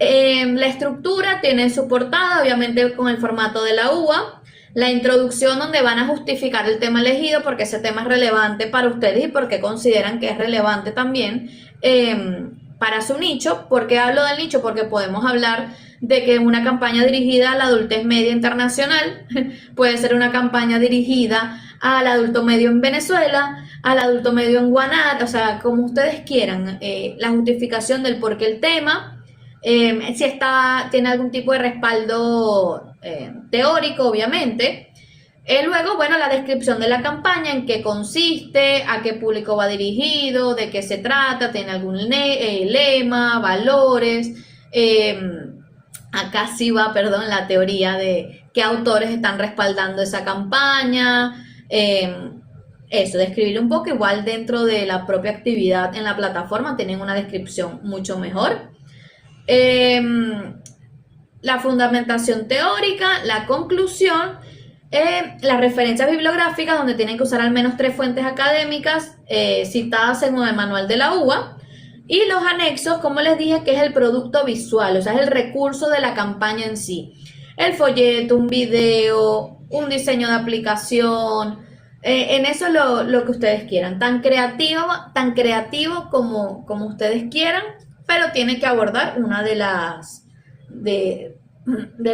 La estructura tiene su portada, obviamente con el formato de la UA, la introducción donde van a justificar el tema elegido, porque ese tema es relevante para ustedes y porque consideran que es relevante también para su nicho. ¿Por qué hablo del nicho? Porque podemos hablar de que una campaña dirigida a la adultez media internacional puede ser una campaña dirigida al adulto medio en Venezuela, al adulto medio en Guanar, o sea, como ustedes quieran, la justificación del por qué el tema. Si tiene algún tipo de respaldo teórico, obviamente. Luego, bueno, la descripción de la campaña, en qué consiste, a qué público va dirigido, de qué se trata, tiene algún lema, valores. Acá sí va, perdón, la teoría de qué autores están respaldando esa campaña. Eso, describir un poco, igual dentro de la propia actividad en la plataforma tienen una descripción mucho mejor. La fundamentación teórica, la conclusión, las referencias bibliográficas, donde tienen que usar al menos 3 fuentes académicas citadas en el manual de la UBA, y los anexos, como les dije, que es el producto visual, o sea, es el recurso de la campaña en sí. El folleto, un video, un diseño de aplicación, en eso lo que ustedes quieran, tan creativo como ustedes quieran, pero tiene que abordar una de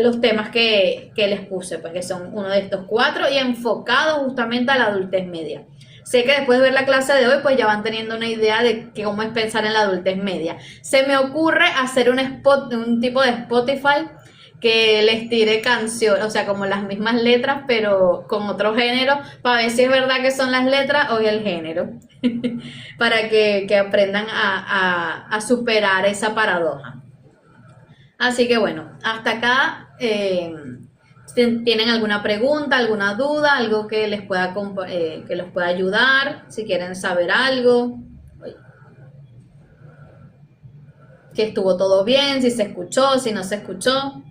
los temas que les puse, pues que son uno de estos 4 y enfocado justamente a la adultez media. Sé que después de ver la clase de hoy, pues ya van teniendo una idea de cómo es pensar en la adultez media. Se me ocurre hacer un tipo de Spotify que les tire canciones, o sea, como las mismas letras, pero con otro género, para ver si es verdad que son las letras o el género, para que aprendan a superar esa paradoja. Así que bueno, hasta acá, ¿tienen alguna pregunta, alguna duda, algo que les pueda ayudar? Si quieren saber algo, si estuvo todo bien, si se escuchó, si no se escuchó.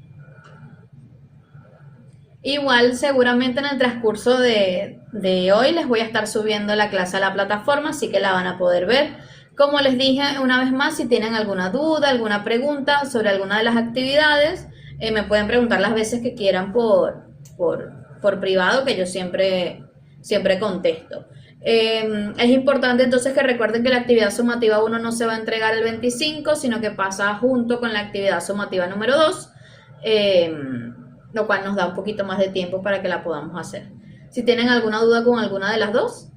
Igual seguramente en el transcurso de hoy les voy a estar subiendo la clase a la plataforma, así que la van a poder ver. Como les dije una vez más, si tienen alguna duda, alguna pregunta sobre alguna de las actividades, me pueden preguntar las veces que quieran por privado, que yo siempre contesto. Es importante entonces que recuerden que la actividad sumativa 1 no se va a entregar el 25, sino que pasa junto con la actividad sumativa número 2. Lo cual nos da un poquito más de tiempo para que la podamos hacer. Si tienen alguna duda con alguna de las dos,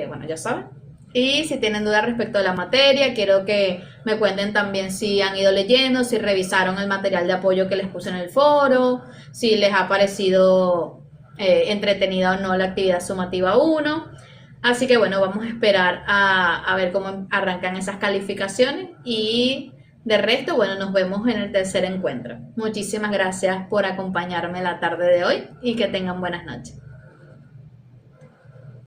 bueno, ya saben. Y si tienen dudas respecto a la materia, quiero que me cuenten también si han ido leyendo, si revisaron el material de apoyo que les puse en el foro, si les ha parecido entretenida o no la actividad sumativa 1. Así que bueno, vamos a esperar a ver cómo arrancan esas calificaciones y de resto, bueno, nos vemos en el tercer encuentro. Muchísimas gracias por acompañarme la tarde de hoy y que tengan buenas noches.